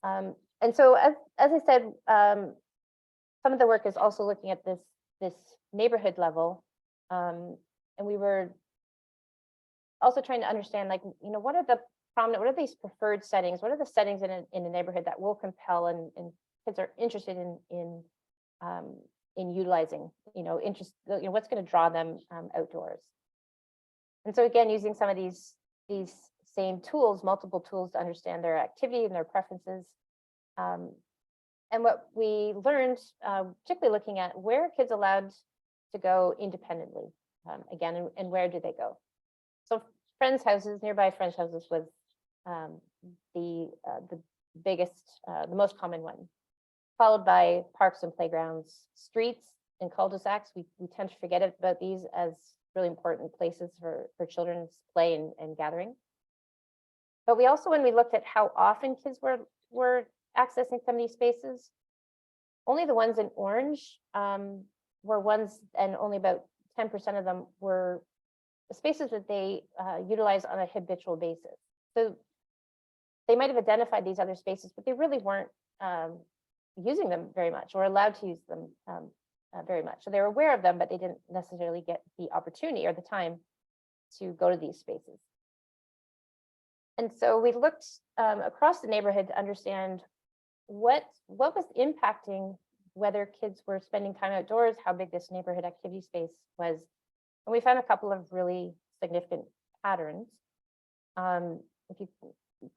And so, as I said, some of the work is also looking at this neighborhood level. And we were also trying to understand, like, what are the prominent, what are these preferred settings? What are the settings in a neighborhood that will compel and kids are interested in utilizing, what's going to draw them outdoors? And so again, using some of these same tools, multiple tools to understand their activity and their preferences. And what we learned, particularly looking at where are kids allowed to go independently, again, and where do they go? So friends' houses, nearby friends' houses was the biggest, the most common one, followed by parks and playgrounds, streets and cul-de-sacs. We tend to forget about these as really important places for children's play and gathering. But we also, when we looked at how often kids were accessing some of these spaces, only the ones in orange were ones, and only about 10% of them were spaces that they utilize on a habitual basis. So they might have identified these other spaces, but they really weren't using them very much or allowed to use them very much. So they were aware of them, but they didn't necessarily get the opportunity or the time to go to these spaces. And so we looked across the neighborhood to understand what was impacting whether kids were spending time outdoors, how big this neighborhood activity space was. And we found a couple of really significant patterns. If you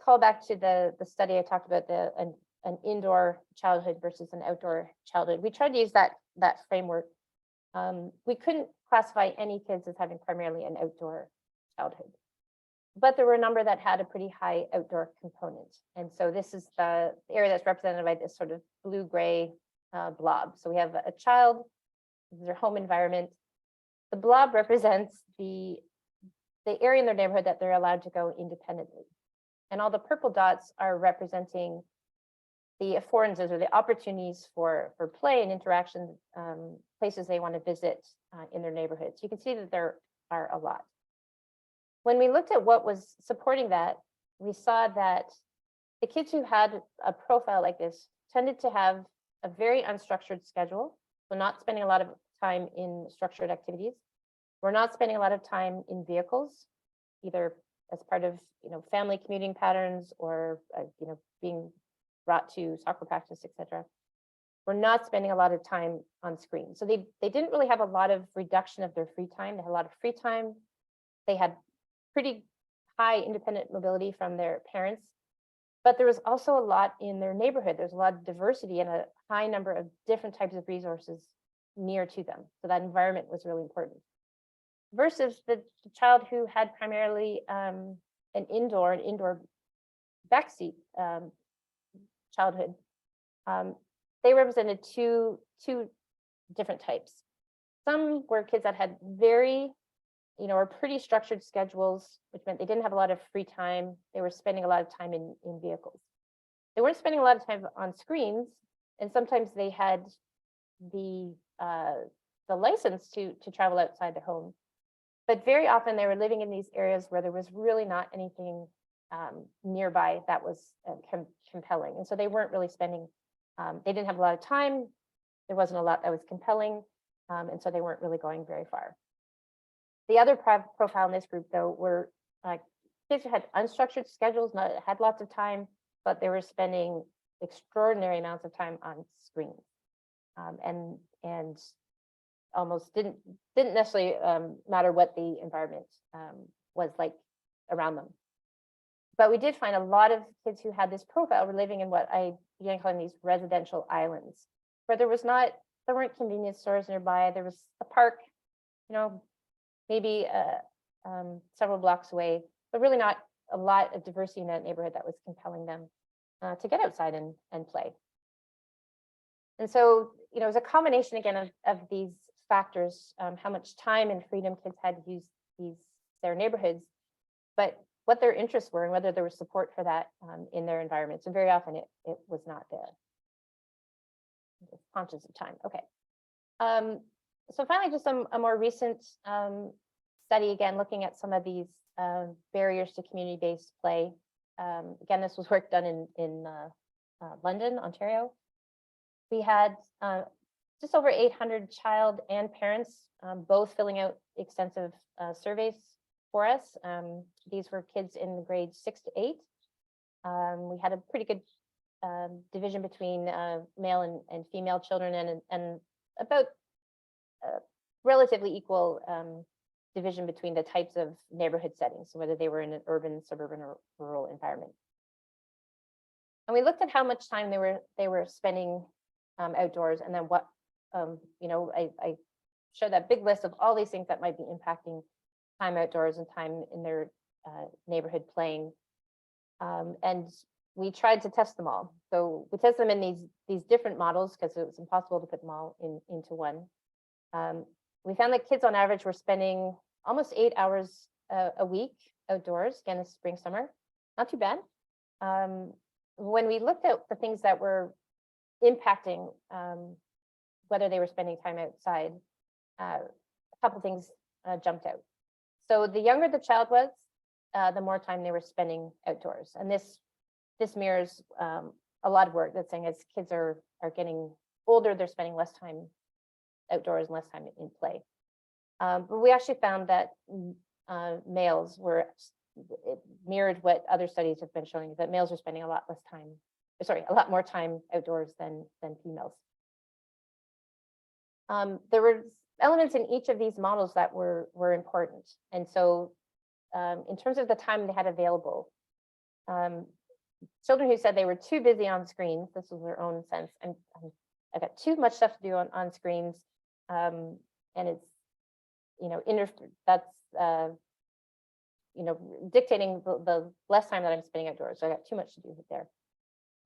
call back to the study I talked about, an indoor childhood versus an outdoor childhood, we tried to use that framework. We couldn't classify any kids as having primarily an outdoor childhood, but there were a number that had a pretty high outdoor component. And so this is the area that's represented by this sort of blue-gray blob. So we have a child, their home environment. The blob represents the area in their neighborhood that they're allowed to go independently. And all the purple dots are representing the affordances or the opportunities for play and interaction, places they want to visit in their neighborhoods. You can see that there are a lot. When we looked at what was supporting that, we saw that the kids who had a profile like this tended to have a very unstructured schedule, so not spending a lot of time in structured activities. We're not spending a lot of time in vehicles, either as part of family commuting patterns or being brought to soccer practice, etc. were not spending a lot of time on screen. So they didn't really have a lot of reduction of their free time. They had a lot of free time. They had pretty high independent mobility from their parents, but there was also a lot in their neighborhood. There's a lot of diversity and a high number of different types of resources near to them. So that environment was really important. Versus the child who had primarily an indoor backseat childhood. They represented two different types. Some were kids that had very, or pretty structured schedules, which meant they didn't have a lot of free time. They were spending a lot of time in vehicles. They weren't spending a lot of time on screens, and sometimes they had the license to travel outside their home. But very often they were living in these areas where there was really not anything nearby that was compelling. And so they weren't really spending, they didn't have a lot of time. There wasn't a lot that was compelling. And so they weren't really going very far. The other profile in this group, though, were kids who had unstructured schedules, had lots of time, but they were spending extraordinary amounts of time on screens, and almost didn't necessarily matter what the environment was like around them. But we did find a lot of kids who had this profile were living in what I began calling these residential islands, where there weren't convenience stores nearby. There was a park, maybe several blocks away, but really not a lot of diversity in that neighborhood that was compelling them to get outside and play. And so, it was a combination again of these factors, how much time and freedom kids had to use their neighborhoods, but what their interests were and whether there was support for that in their environments. And very often it was not there. I'm just conscious of time. Okay. So finally, just a more recent study, again, looking at some of these barriers to community-based play. Again, this was work done in London, Ontario. We had just over 800 child and parents, both filling out extensive surveys for us. These were kids in grades 6 to 8. We had a pretty good division between male and female children, and about relatively equal division between the types of neighborhood settings, so whether they were in an urban, suburban, or rural environment. And we looked at how much time they were spending outdoors, and then what I showed that big list of all these things that might be impacting time outdoors and time in their neighborhood playing. And we tried to test them all. So we tested them in these different models because it was impossible to put them all into one. We found that kids on average were spending almost 8 hours a week outdoors, again, this spring, summer, not too bad. When we looked at the things that were impacting whether they were spending time outside, a couple things jumped out. So the younger the child was, the more time they were spending outdoors. And this mirrors a lot of work that's saying as kids are getting older, they're spending less time outdoors and less time in play. But we actually found that males were, it mirrored what other studies have been showing, that males are spending a lot more time outdoors than females. There were elements in each of these models that were important. And so in terms of the time they had available, children who said they were too busy on screens, this was their own sense, and I've got too much stuff to do on screens, and it's, that's dictating the less time that I'm spending outdoors. So I got too much to do there.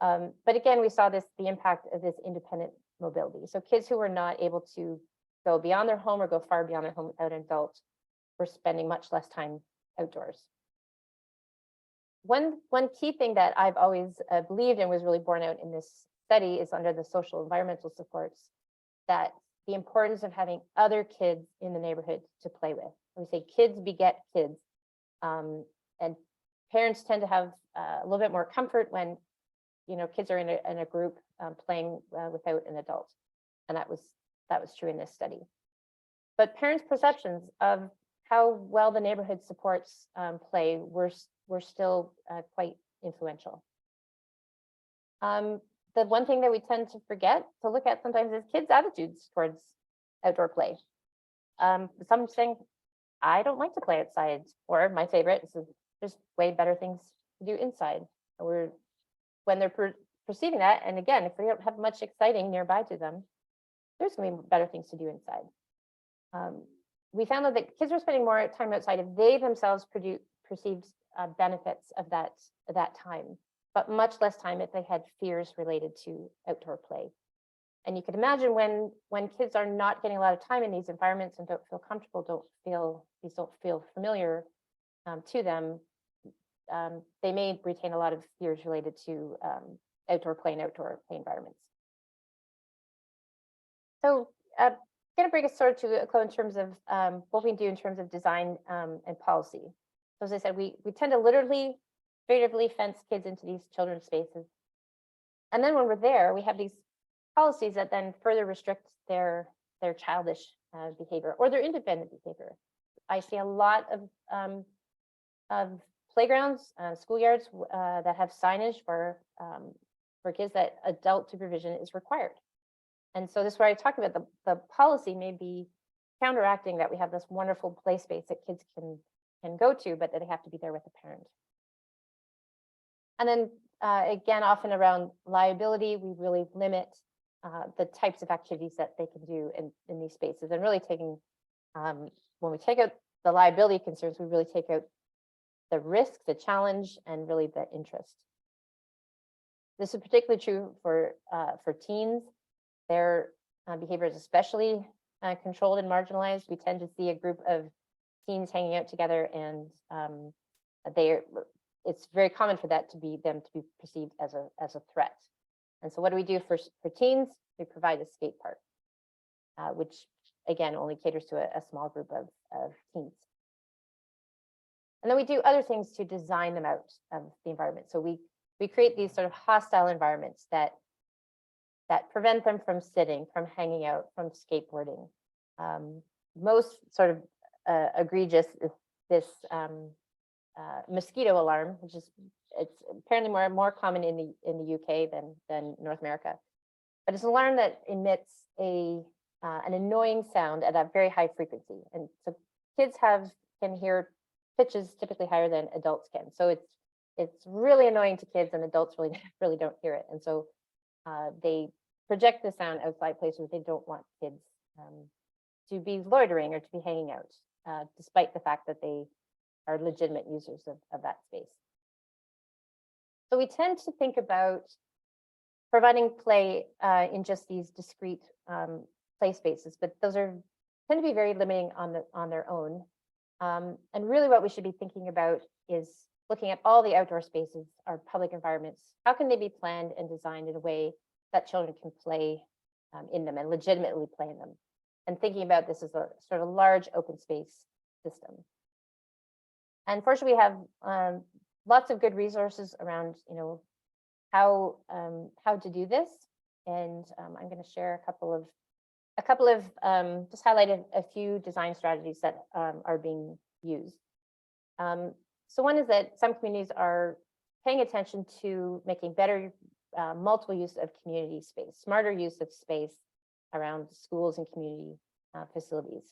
But again, we saw the impact of this independent mobility. So kids who were not able to go beyond their home or go far beyond their home without an adult were spending much less time outdoors. One key thing that I've always believed and was really borne out in this study is under the social environmental supports, that the importance of having other kids in the neighborhood to play with. We say kids beget kids, and parents tend to have a little bit more comfort when kids are in a group playing without an adult, and that was true in this study. But parents' perceptions of how well the neighborhood supports play were still quite influential. the one thing that we tend to forget to look at sometimes is kids' attitudes towards outdoor play. Some saying, I don't like to play outside, or my favorite is there's way better things to do inside. Or when they're perceiving that, and again, if they don't have much exciting nearby to them, there's going to be better things to do inside. We found that kids are spending more time outside if they themselves perceived benefits of that time, but much less time if they had fears related to outdoor play. And you can imagine when kids are not getting a lot of time in these environments and don't feel comfortable, these don't feel familiar to them, they may retain a lot of fears related to outdoor play and outdoor play environments. So going to bring us sort of to a close in terms of what we do in terms of design and policy. So as I said, we tend to literally, figuratively fence kids into these children's spaces. And then when we're there, we have these policies that then further restrict their childish behavior or their independent behavior. I see a lot of playgrounds, schoolyards that have signage for kids that adult supervision is required. And so this is where I talked about the policy may be counteracting that we have this wonderful play space that kids can go to, but that they have to be there with a parent. And then again, often around liability, we really limit the types of activities that they can do in these spaces, and really taking, when we take out the liability concerns, we really take out the risk, the challenge, and really the interest. This is particularly true for teens. Their behavior is especially controlled and marginalized. We tend to see a group of teens hanging out together, and it's very common for them to be perceived as a threat. And so what do we do for teens? We provide a skate park, which again only caters to a small group of teens. And then we do other things to design them out of the environment. So we create these sort of hostile environments that prevent them from sitting, from hanging out, from skateboarding. Most sort of egregious is this mosquito alarm, which is apparently more common in the UK than North America. But it's an alarm that emits an annoying sound at a very high frequency, and so kids can hear pitches typically higher than adults can. So it's really annoying to kids, and adults really don't hear it. And so they project the sound outside places where they don't want kids to be loitering or to be hanging out, despite the fact that they are legitimate users of that space. So we tend to think about providing play in just these discrete play spaces, but those tend to be very limiting on their own. And really what we should be thinking about is looking at all the outdoor spaces, our public environments. How can they be planned and designed in a way that children can play in them and legitimately play in them? And thinking about this as a sort of large open space system. And fortunately, we have lots of good resources around, how to do this. And I'm going to share a couple of just highlight a few design strategies that are being used. So one is that some communities are paying attention to making better multiple use of community space, smarter use of space around schools and community facilities.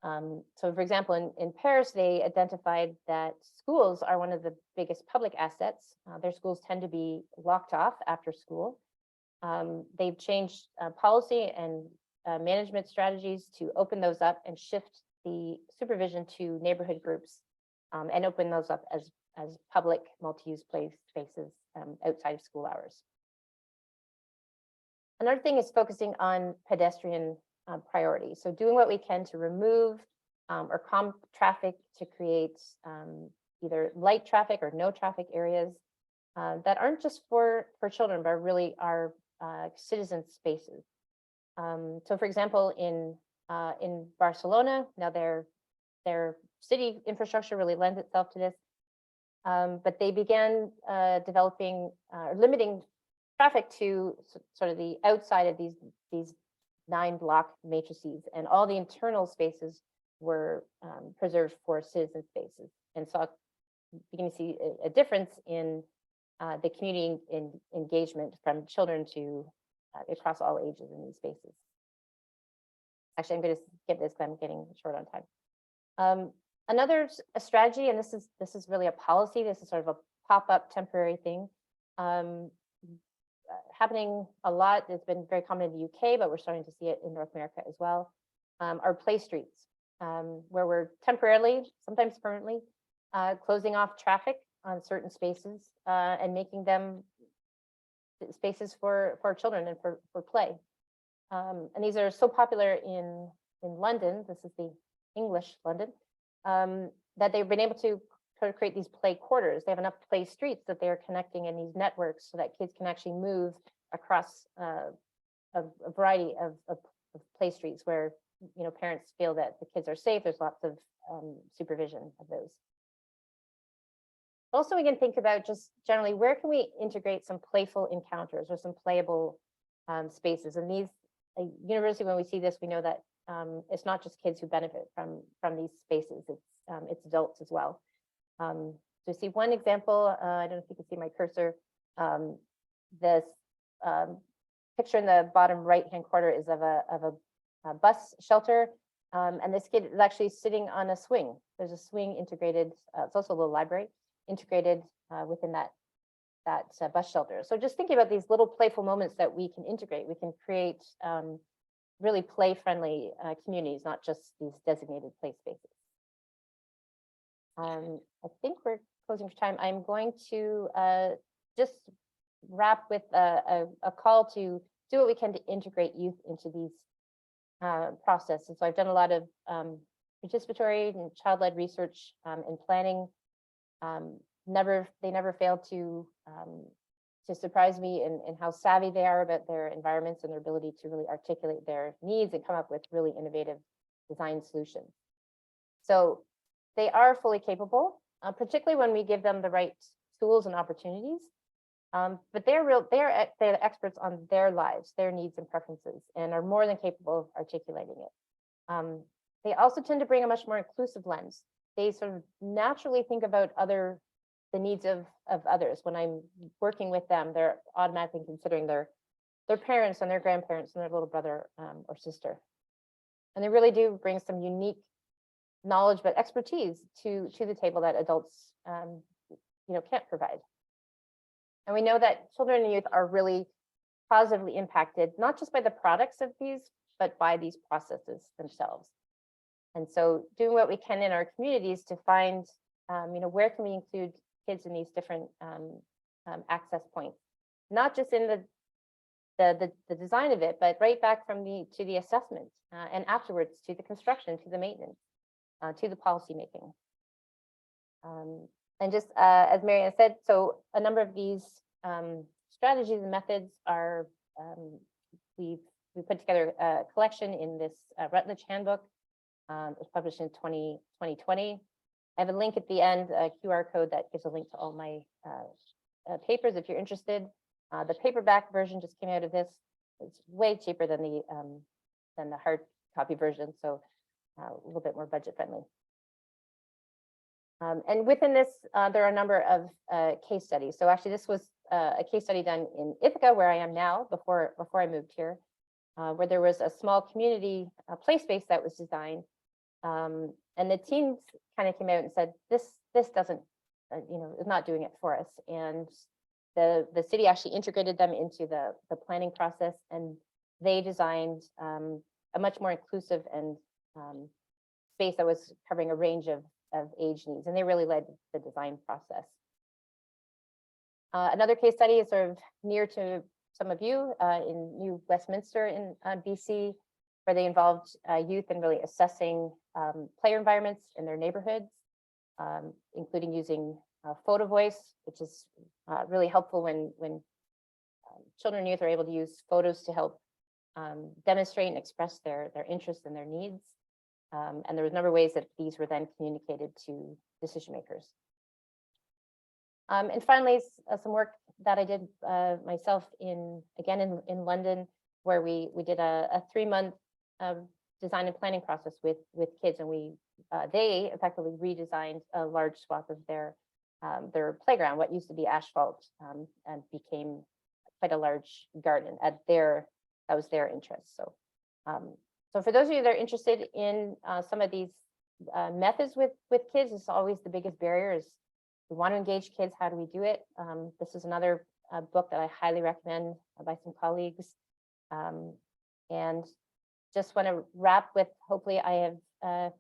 So for example, in Paris, they identified that schools are one of the biggest public assets. Their schools tend to be locked off after school. They've changed policy and management strategies to open those up and shift the supervision to neighborhood groups and open those up as public multi-use play spaces outside of school hours. Another thing is focusing on pedestrian priority. So doing what we can to remove or calm traffic to create either light traffic or no traffic areas that aren't just for children, but really are citizen spaces. So for example, in Barcelona, now their city infrastructure really lends itself to this, but they began developing limiting traffic to sort of the outside of these 9-block matrices, and all the internal spaces were preserved for citizen spaces. And so you can see a difference in the community engagement from children to across all ages in these spaces. Actually, I'm going to skip this because I'm getting short on time. Another strategy, and this is really a policy. This is sort of a pop-up temporary thing. Happening a lot. It's been very common in the UK, but we're starting to see it in North America as well. Are play streets, where we're temporarily, sometimes permanently, closing off traffic on certain spaces and making them spaces for children and for play. And these are so popular in London. This is the English London, that they've been able to create these play quarters. They have enough play streets that they're connecting in these networks so that kids can actually move across a variety of play streets where parents feel that the kids are safe. There's lots of supervision of those. Also, we can think about just generally, where can we integrate some playful encounters or some playable spaces? And these, university, when we see this, we know that it's not just kids who benefit from these spaces, it's adults as well. So see one example, I don't know if you can see my cursor. This picture in the bottom right-hand corner is of a bus shelter. And this kid is actually sitting on a swing. There's a swing integrated, it's also a little library, integrated within that bus shelter. So just thinking about these little playful moments that we can integrate, we can create really play-friendly communities, not just these designated play spaces. I think we're closing for time. I'm going to just wrap with a call to do what we can to integrate youth into these processes. So I've done a lot of participatory and child-led research and planning. They never fail to surprise me in how savvy they are about their environments and their ability to really articulate their needs and come up with really innovative design solutions. So they are fully capable, particularly when we give them the right tools and opportunities. But they're experts on their lives, their needs and preferences, and are more than capable of articulating it. They also tend to bring a much more inclusive lens. They sort of naturally think about the needs of others. When I'm working with them, they're automatically considering their parents and their grandparents and their little brother or sister. And they really do bring some unique knowledge, but expertise to the table that adults can't provide. And we know that children and youth are really positively impacted, not just by the products of these, but by these processes themselves. And so doing what we can in our communities to find, where can we include kids in these different access points, not just in the design of it, but right back to the assessment and afterwards to the construction, to the maintenance, to the policy making. And just as Marianne said, so a number of these strategies and methods are, we put together a collection in this Rutledge handbook. It was published in 2020. I have a link at the end, a QR code that gives a link to all my papers if you're interested. The paperback version just came out of this. It's way cheaper than the hard copy version, so a little bit more budget friendly. And within this, there are a number of case studies. So actually, this was a case study done in Ithaca, where I am now, before I moved here, where there was a small community play space that was designed. And the teens kind of came out and said, this doesn't, is not doing it for us. And the city actually integrated them into the planning process, and they designed a much more inclusive and space that was covering a range of age needs, and they really led the design process. Another case study is sort of near to some of you in New Westminster in BC, where they involved youth in really assessing player environments in their neighborhoods, including using photo voice, which is really helpful when children and youth are able to use photos to help demonstrate and express their interests and their needs. And there was a number of ways that these were then communicated to decision makers. And finally, some work that I did myself in London, where we did a 3-month design and planning process with kids, and they effectively redesigned a large swath of their their playground, what used to be asphalt, and became quite a large garden that was their interest. So, so for those of you that are interested in some of these methods with kids, it's always the biggest barrier is we want to engage kids. How do we do it? This is another book that I highly recommend by some colleagues. And just want to wrap with, hopefully I have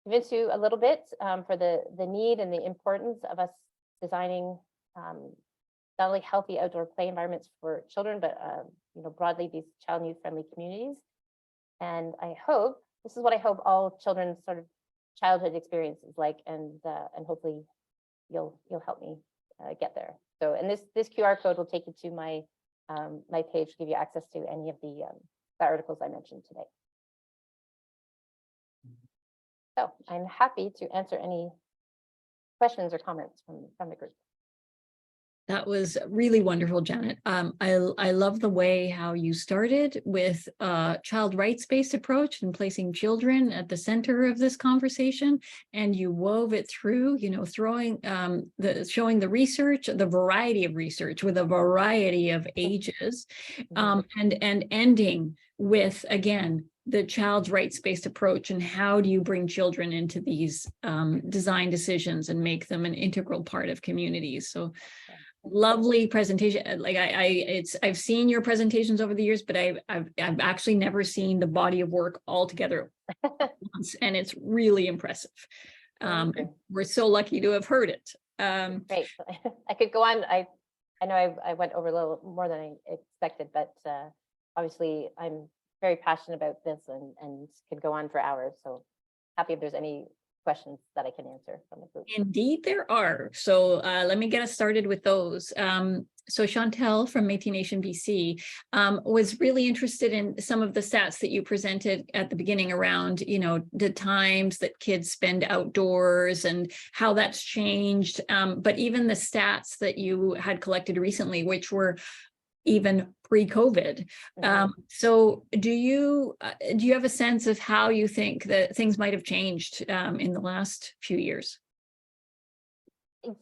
convinced you a little bit for the need and the importance of us designing not only healthy outdoor play environments for children, but broadly these child and youth friendly communities. And I hope, this is what I hope all children's sort of childhood experiences like, and hopefully you'll help me get there. So, and this QR code will take you to my my page, give you access to any of the articles I mentioned today. So I'm happy to answer any questions or comments from the group. That was really wonderful, Janet. I love the way how you started with a child rights-based approach and placing children at the center of this conversation, and you wove it through, showing the research, the variety of research with a variety of ages, and ending with, again, the child's rights-based approach and how do you bring children into these design decisions and make them an integral part of communities. So lovely presentation. Like I've seen your presentations over the years, but I've actually never seen the body of work all together once, and it's really impressive. We're so lucky to have heard it. Great. I could go on. I know I went over a little more than I expected, but obviously I'm very passionate about this and could go on for hours. So happy if there's any questions that I can answer from the group. Indeed, there are. So let me get us started with those. So Chantel from Métis Nation BC was really interested in some of the stats that you presented at the beginning around, the times that kids spend outdoors and how that's changed. But even the stats that you had collected recently, which were even pre-COVID. So do you have a sense of how you think that things might have changed in the last few years?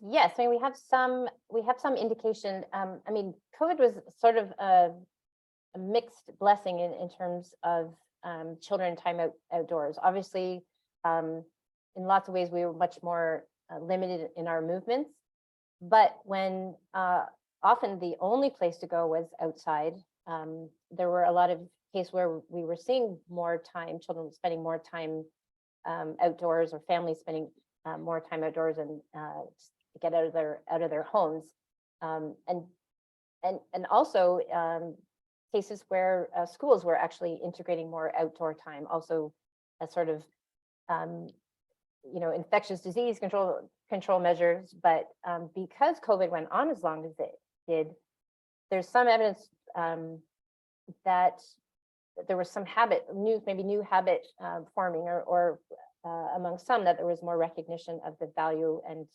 Yes, I mean, we have some indication. I mean, COVID was sort of a mixed blessing in terms of children time outdoors. Obviously, in lots of ways, we were much more limited in our movements. But when often the only place to go was outside, there were a lot of cases where we were seeing more time, children spending more time outdoors, or families spending more time outdoors and to get out of their homes, and also cases where schools were actually integrating more outdoor time, also as sort of infectious disease control measures. But because COVID went on as long as it did, there's some evidence that there was some new habit forming, or among some, that there was more recognition of the value and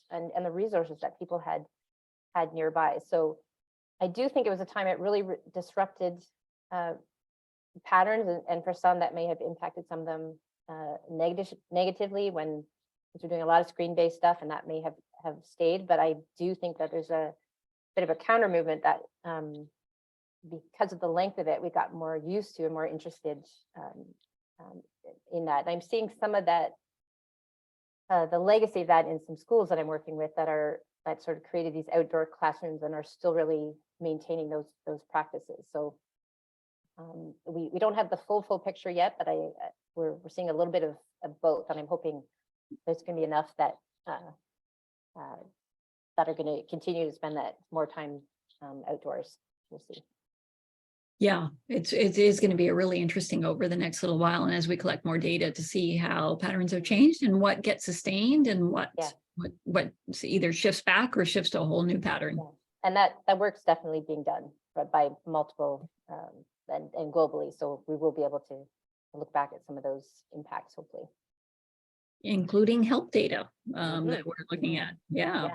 the resources that people had nearby. So I do think it was a time it really disrupted patterns, and for some that may have impacted some of them negatively when we're doing a lot of screen-based stuff, and that may have stayed. But I do think that there's a bit of a counter movement that because of the length of it, we got more used to and more interested in that. And I'm seeing some of that, the legacy of that in some schools that I'm working with that sort of created these outdoor classrooms and are still really maintaining those practices. So we don't have the full picture yet, but we're seeing a little bit of both, and I'm hoping there's going to be enough that that are going to continue to spend that more time outdoors. We'll see. Yeah, it is going to be a really interesting over the next little while, and as we collect more data to see how patterns have changed and what gets sustained and what either shifts back or shifts to a whole new pattern. Yeah. And that work's definitely being done by multiple and globally. So we will be able to look back at some of those impacts, hopefully, including health data that we're looking at. Yeah.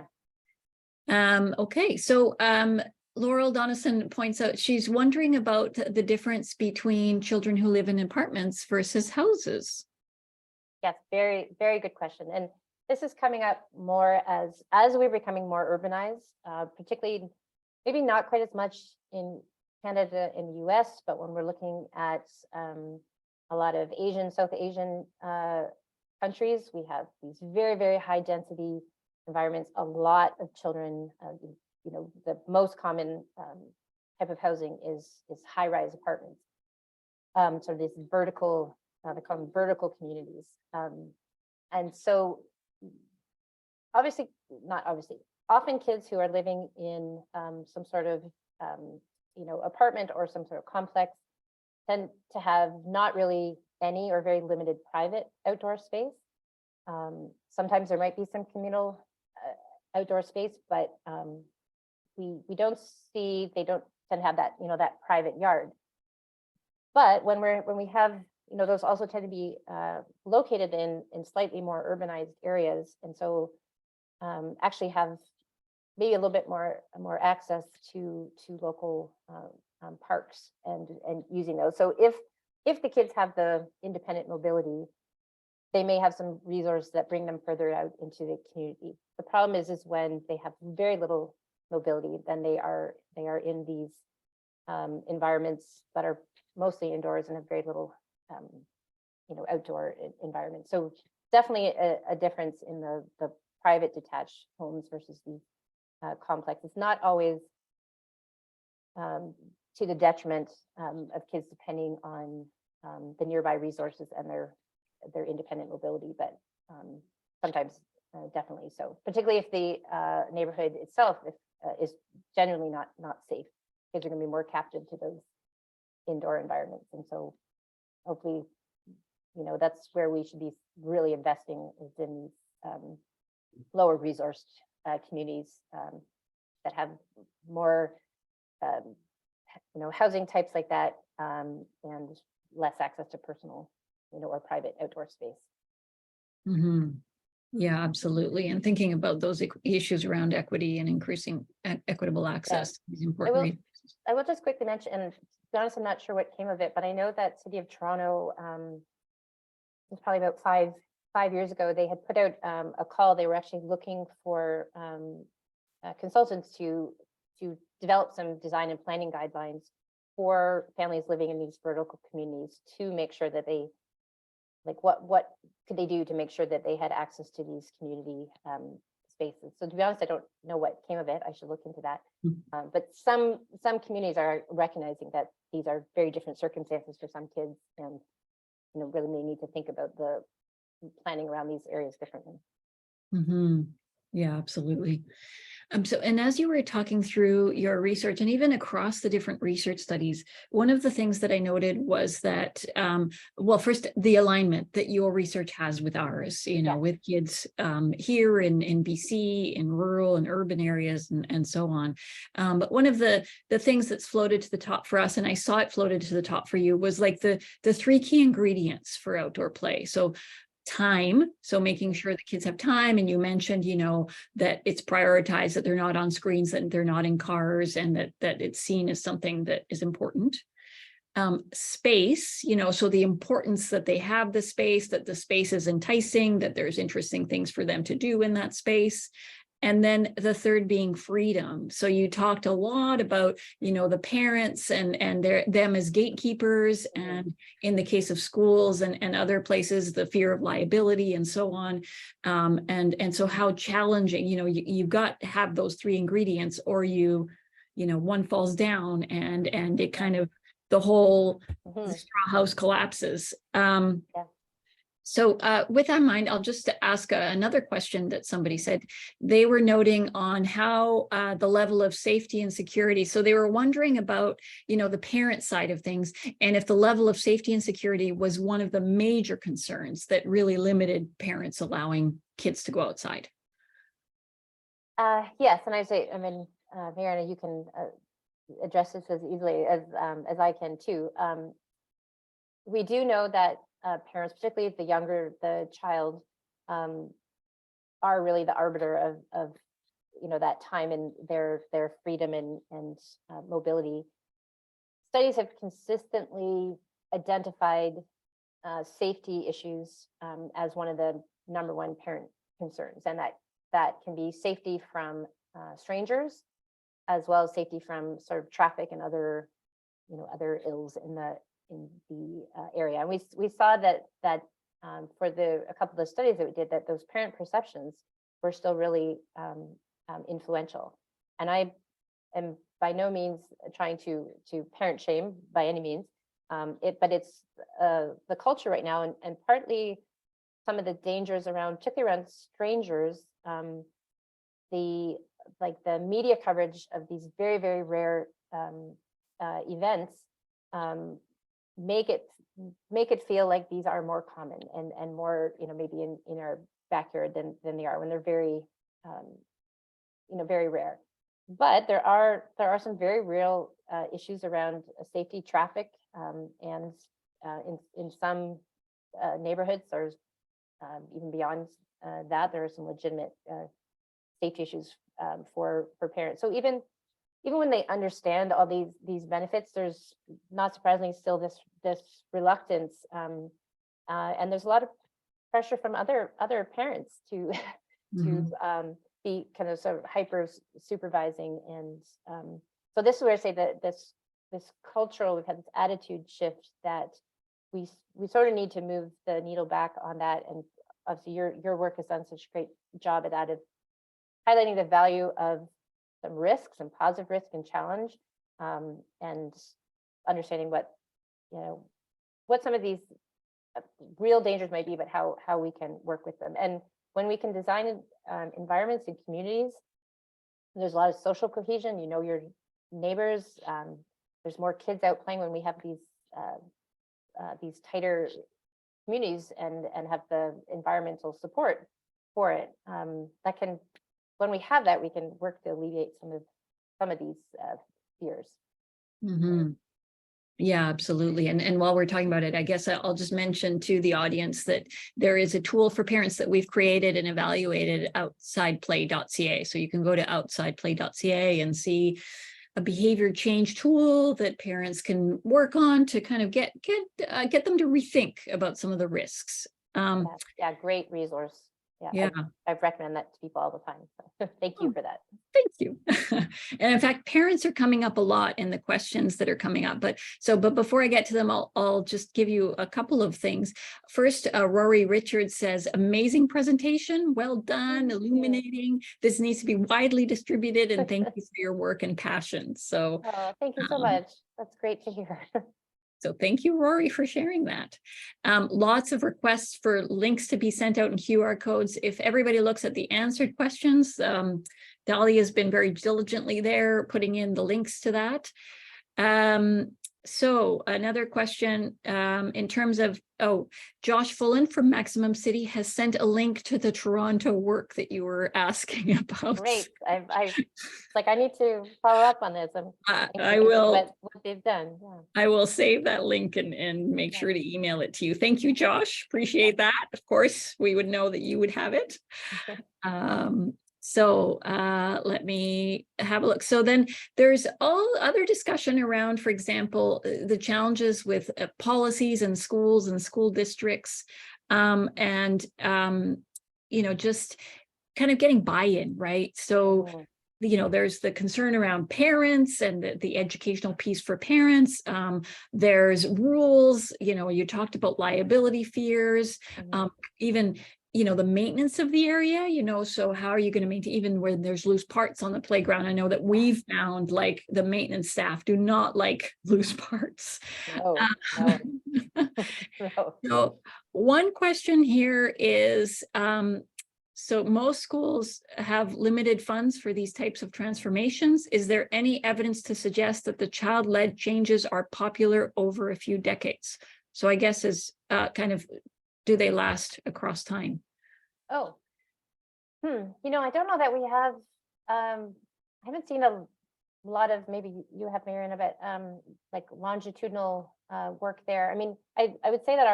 Okay, so Laurel Donison points out she's wondering about the difference between children who live in apartments versus houses. Yes, very, very good question. And this is coming up more as we're becoming more urbanized, particularly maybe not quite as much in Canada and the US, but when we're looking at a lot of South Asian countries, we have these very, very high density environments, a lot of children. The most common type of housing is high-rise apartments. So this vertical, they call them vertical communities. And so often kids who are living in some sort of apartment or some sort of complex tend to have not really any or very limited private outdoor space. Sometimes there might be some communal outdoor space, but we don't see, they don't tend to have that, that private yard. But when we have, those also tend to be located in slightly more urbanized areas, and so actually have maybe a little bit more access to local parks and using those. So if the kids have the independent mobility, they may have some resources that bring them further out into the community. The problem is when they have very little mobility, then they are in these environments that are mostly indoors and have very little outdoor environment. So definitely a difference in the private detached homes versus the complexes. Not always to the detriment of kids, depending on the nearby resources and their independent mobility, but sometimes definitely so. Particularly if the neighborhood itself is generally not safe, kids are going to be more captive to those indoor environments, and so hopefully, that's where we should be really investing, is in these lower resourced communities that have more housing types like that, and less access to personal or private outdoor space. Mm-hmm. Yeah, absolutely. And thinking about those issues around equity and increasing equitable access is important. I will just quickly mention, and to be honest, I'm not sure what came of it, but I know that City of Toronto, it was probably about five years ago, they had put out a call. They were actually looking for consultants to develop some design and planning guidelines for families living in these vertical communities, to make sure that they, what could they do to make sure that they had access to these community spaces. So to be honest, I don't know what came of it. I should look into that. But some communities are recognizing that these are very different circumstances for some kids, and really may need to think about the planning around these areas differently. Mm-hmm. Yeah, absolutely. And as you were talking through your research, and even across the different research studies, one of the things that I noted was that, well, first, the alignment that your research has with ours, with kids here in BC, in rural and urban areas, and so on. But one of the things that's floated to the top for us, and I saw it floated to the top for you, was like the three key ingredients for outdoor play. So time, so making sure the kids have time, and you mentioned that it's prioritized, that they're not on screens, that they're not in cars, and that it's seen as something that is important. Space, so the importance that they have the space, that the space is enticing, that there's interesting things for them to do in that space. And then the third being freedom. So you talked a lot about, the parents and them as gatekeepers, and in the case of schools and other places, the fear of liability and so on. And so how challenging, you've got to have those three ingredients, or one falls down and it kind of, the whole straw house collapses. So with that in mind, I'll just ask another question that somebody said. They were noting on how the level of safety and security. So they were wondering about, the parent side of things, and if the level of safety and security was one of the major concerns that really limited parents allowing kids to go outside. Yes, and Mariana, you can address this as easily as I can too. We do know that parents, particularly if the younger the child, are really the arbiter of that time and their freedom and mobility. Studies have consistently identified safety issues as one of the #1 concerns, and that can be safety from strangers, as well as safety from sort of traffic and other other ills in the area. And we saw that for a couple of the studies that we did, that those parent perceptions were still really influential. And I am by no means trying to parent shame by any means, but it's the culture right now, and partly some of the dangers around, particularly around strangers, the media coverage of these very, very rare events make it feel like these are more common and more, maybe in our backyard than they are, when they're very very rare. But there are some very real issues around safety, traffic, and in some neighborhoods, there's even beyond that, there are some legitimate safety issues for parents. So even when they understand all these benefits, there's not surprisingly still this reluctance, and there's a lot of pressure from other parents to be kind of sort of hyper supervising, and so this is where I say that this cultural, we've had this attitude shift that we sort of need to move the needle back on that. And obviously your work has done such a great job at that, of highlighting the value of some risks and positive risk and challenge, and understanding what some of these real dangers might be, but how we can work with them. And when we can design environments and communities, there's a lot of social cohesion. Your neighbors. There's more kids out playing when we have these tighter communities and have the environmental support for it. When we have that, we can work to alleviate some of these fears. Mm-hmm. Yeah, absolutely. And while we're talking about it, I guess I'll just mention to the audience that there is a tool for parents that we've created and evaluated, outsideplay.ca. So you can go to outsideplay.ca and see a behavior change tool that parents can work on to kind of get them to rethink about some of the risks. Yeah, great resource. Yeah. I've recommended that to people all the time. So thank you for that. Thank you. And in fact, parents are coming up a lot in the questions that are coming up. But before I get to them, I'll just give you a couple of things. First, Rory Richards says, amazing presentation. Well done, illuminating. This needs to be widely distributed, and thank you for your work and passion. So thank you so much. That's great to hear. So thank you, Rory, for sharing that. Lots of requests for links to be sent out in QR codes. If everybody looks at the answered questions, Dahlia has been very diligently there, putting in the links to that. So another question in terms of, Josh Fullen from Maximum City has sent a link to the Toronto work that you were asking about. Great. I need to follow up on this. I will. What they've done. Yeah. I will save that link and make sure to email it to you. Thank you, Josh. Appreciate that. Of course, we would know that you would have it. So let me have a look. So then there's all other discussion around, for example, the challenges with policies and schools and school districts, and just kind of getting buy-in, right? So there's the concern around parents and the educational piece for parents. There's rules, you talked about liability fears, even the maintenance of the area, so how are you going to maintain, even when there's loose parts on the playground? I know that we've found like the maintenance staff do not like loose parts. No. So one question here is, so most schools have limited funds for these types of transformations. Is there any evidence to suggest that the child-led changes are popular over a few decades? So I guess is kind of, do they last across time? I don't know that we have, I haven't seen a lot of, maybe you have, Mariana, but like longitudinal work there. I mean, I would say that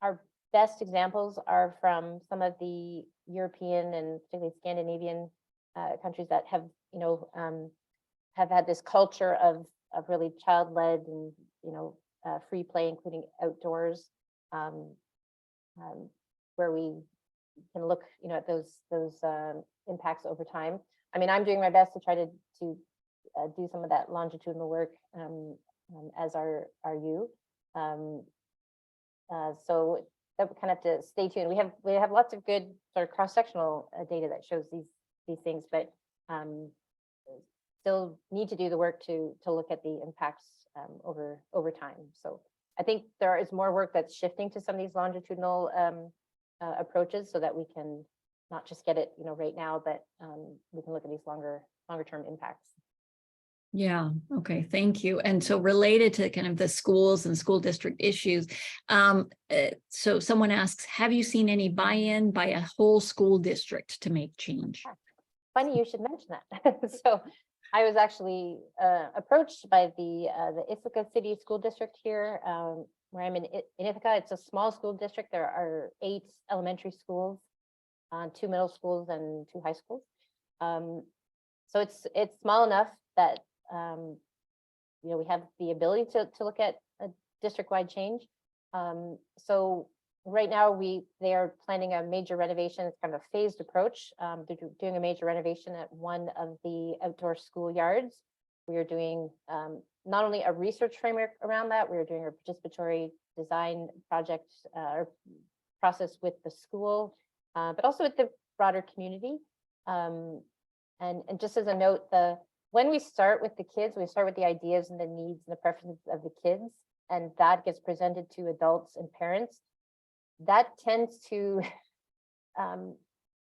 our best examples are from some of the European and particularly Scandinavian countries that have, have had this culture of really child-led and, free play, including outdoors, where we can look, at those impacts over time. I mean, I'm doing my best to try to do some of that longitudinal work, as are you. So that we kind of have to stay tuned. We have lots of good sort of cross-sectional data that shows these things, but still need to do the work to look at the impacts over time. So I think there is more work that's shifting to some of these longitudinal approaches, so that we can not just get it, right now, but we can look at these longer term impacts. Yeah. Okay. Thank you. And so related to kind of the schools and school district issues, so someone asks, have you seen any buy-in by a whole school district to make change? Funny you should mention that. So I was actually approached by the Ithaca City School District here, where I'm in Ithaca. It's a small school district. There are 8 elementary schools, 2 middle schools, and 2 high schools. So it's small enough that we have the ability to look at a district-wide change. So right now they are planning a major renovation. It's kind of a phased approach. They're doing a major renovation at one of the outdoor schoolyards. We are doing not only a research framework around that, we are doing a participatory design project or process with the school, but also with the broader community. And just as a note, when we start with the kids, we start with the ideas and the needs and the preferences of the kids, and that gets presented to adults and parents. That tends to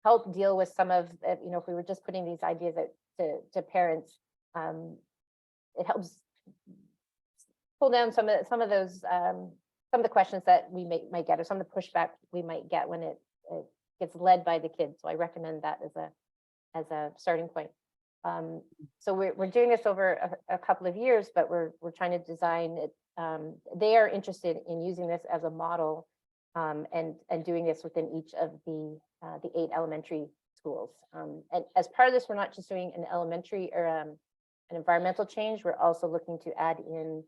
help deal with some of, if we were just putting these ideas out to parents, it helps pull down some of those, some of the questions that we might get, or some of the pushback we might get when it gets led by the kids. So I recommend that as a starting point. So we're doing this over a couple of years, but we're trying to design it. They are interested in using this as a model, and doing this within each of the 8 elementary schools. And as part of this, we're not just doing an elementary or an environmental change. We're also looking to add in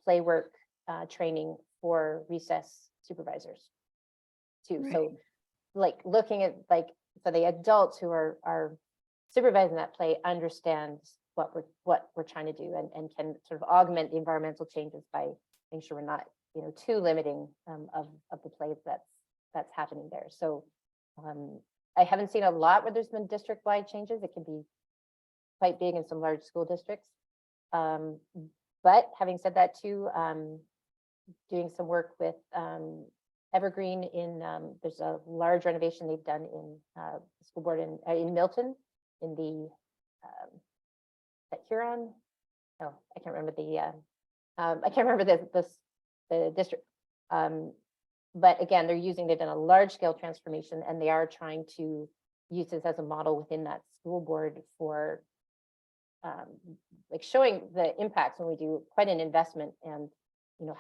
play work training for recess supervisors too. Right. So like looking at so the adults who are supervising that play understand what we're trying to do, and can sort of augment the environmental changes by making sure we're not too limiting of the plays that's happening there. So I haven't seen a lot where there's been district-wide changes. It can be quite big in some large school districts. But having said that too, doing some work with Evergreen there's a large renovation they've done in the school board in Milton, in the at Huron. Oh, I can't remember the district. But again, they've done a large scale transformation, and they are trying to use this as a model within that school board for like showing the impacts when we do quite an investment, and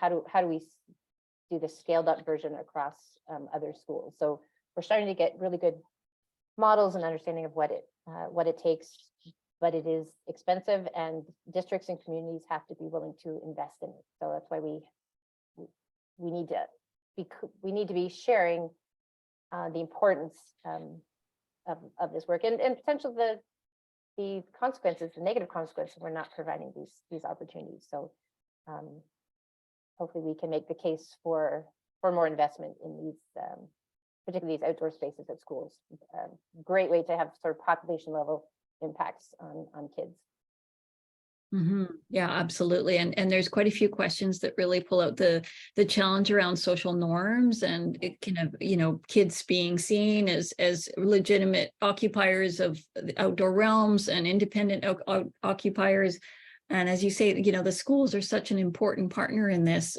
how do we do the scaled up version across other schools. So we're starting to get really good models and understanding of what it takes, but it is expensive, and districts and communities have to be willing to invest in it. So that's why we need to be sharing the importance of this work, and potential the consequences, the negative consequences, we're not providing these opportunities. So hopefully we can make the case for more investment in these, particularly these outdoor spaces at schools. Great way to have sort of population level impacts on kids. Mm-hmm. Yeah, absolutely. And there's quite a few questions that really pull out the challenge around social norms, and it kind of, kids being seen as legitimate occupiers of the outdoor realms and independent occupiers. And as you say, the schools are such an important partner in this,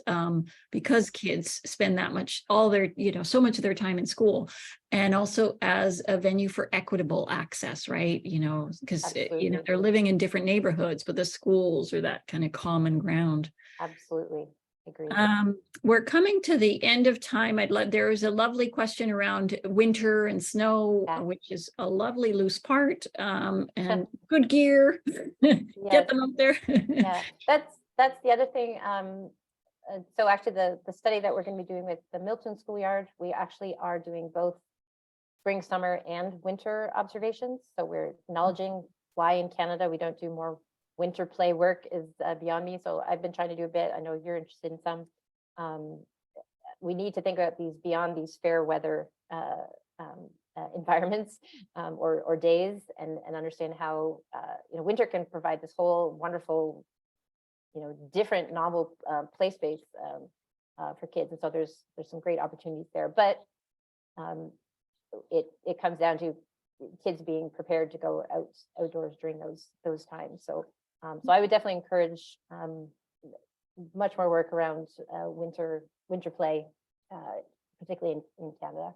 because kids spend that much, so much of their time in school, and also as a venue for equitable access, right? Because, they're living in different neighborhoods, but the schools are that kind of common ground. Absolutely. Agree. We're coming to the end of time. There was a lovely question around winter and snow, which is a lovely loose part, and good gear. Get them up there. Yeah, that's the other thing. So actually the study that we're going to be doing with the Milton Schoolyard, we actually are doing both spring, summer, and winter observations. So we're acknowledging why in Canada we don't do more winter play work is beyond me. So I've been trying to do a bit. I know you're interested in some. We need to think about these beyond these fair weather environments or days, and understand how winter can provide this whole wonderful, different novel play space for kids. And so there's some great opportunities there. But it comes down to kids being prepared to go outdoors during those times. So I would definitely encourage much more work around winter play, particularly in Canada.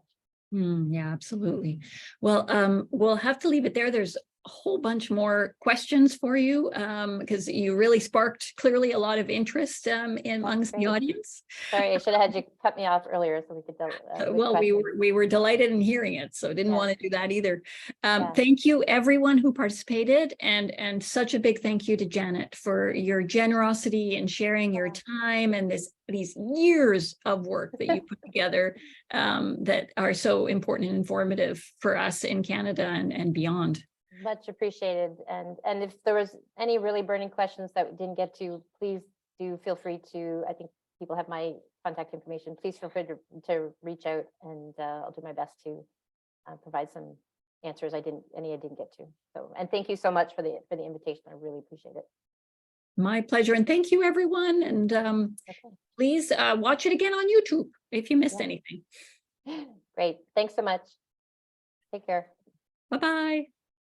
Yeah, absolutely. Well, we'll have to leave it there. There's a whole bunch more questions for you because you really sparked clearly a lot of interest amongst the audience. Sorry, I should have had you cut me off earlier so we could. Well, we were delighted in hearing it, so didn't want to do that either. Thank you, everyone who participated, and such a big thank you to Janet for your generosity in sharing your time and these years of work that you put together that are so important and informative for us in Canada and beyond. Much appreciated. And if there was any really burning questions that we didn't get to, please do feel free to, I think people have my contact information. Please feel free to reach out, and I'll do my best to provide some answers I didn't get to. So, and thank you so much for the invitation. I really appreciate it. My pleasure. And thank you, everyone. And please watch it again on YouTube if you missed anything. Great. Thanks so much. Take care. Bye-bye.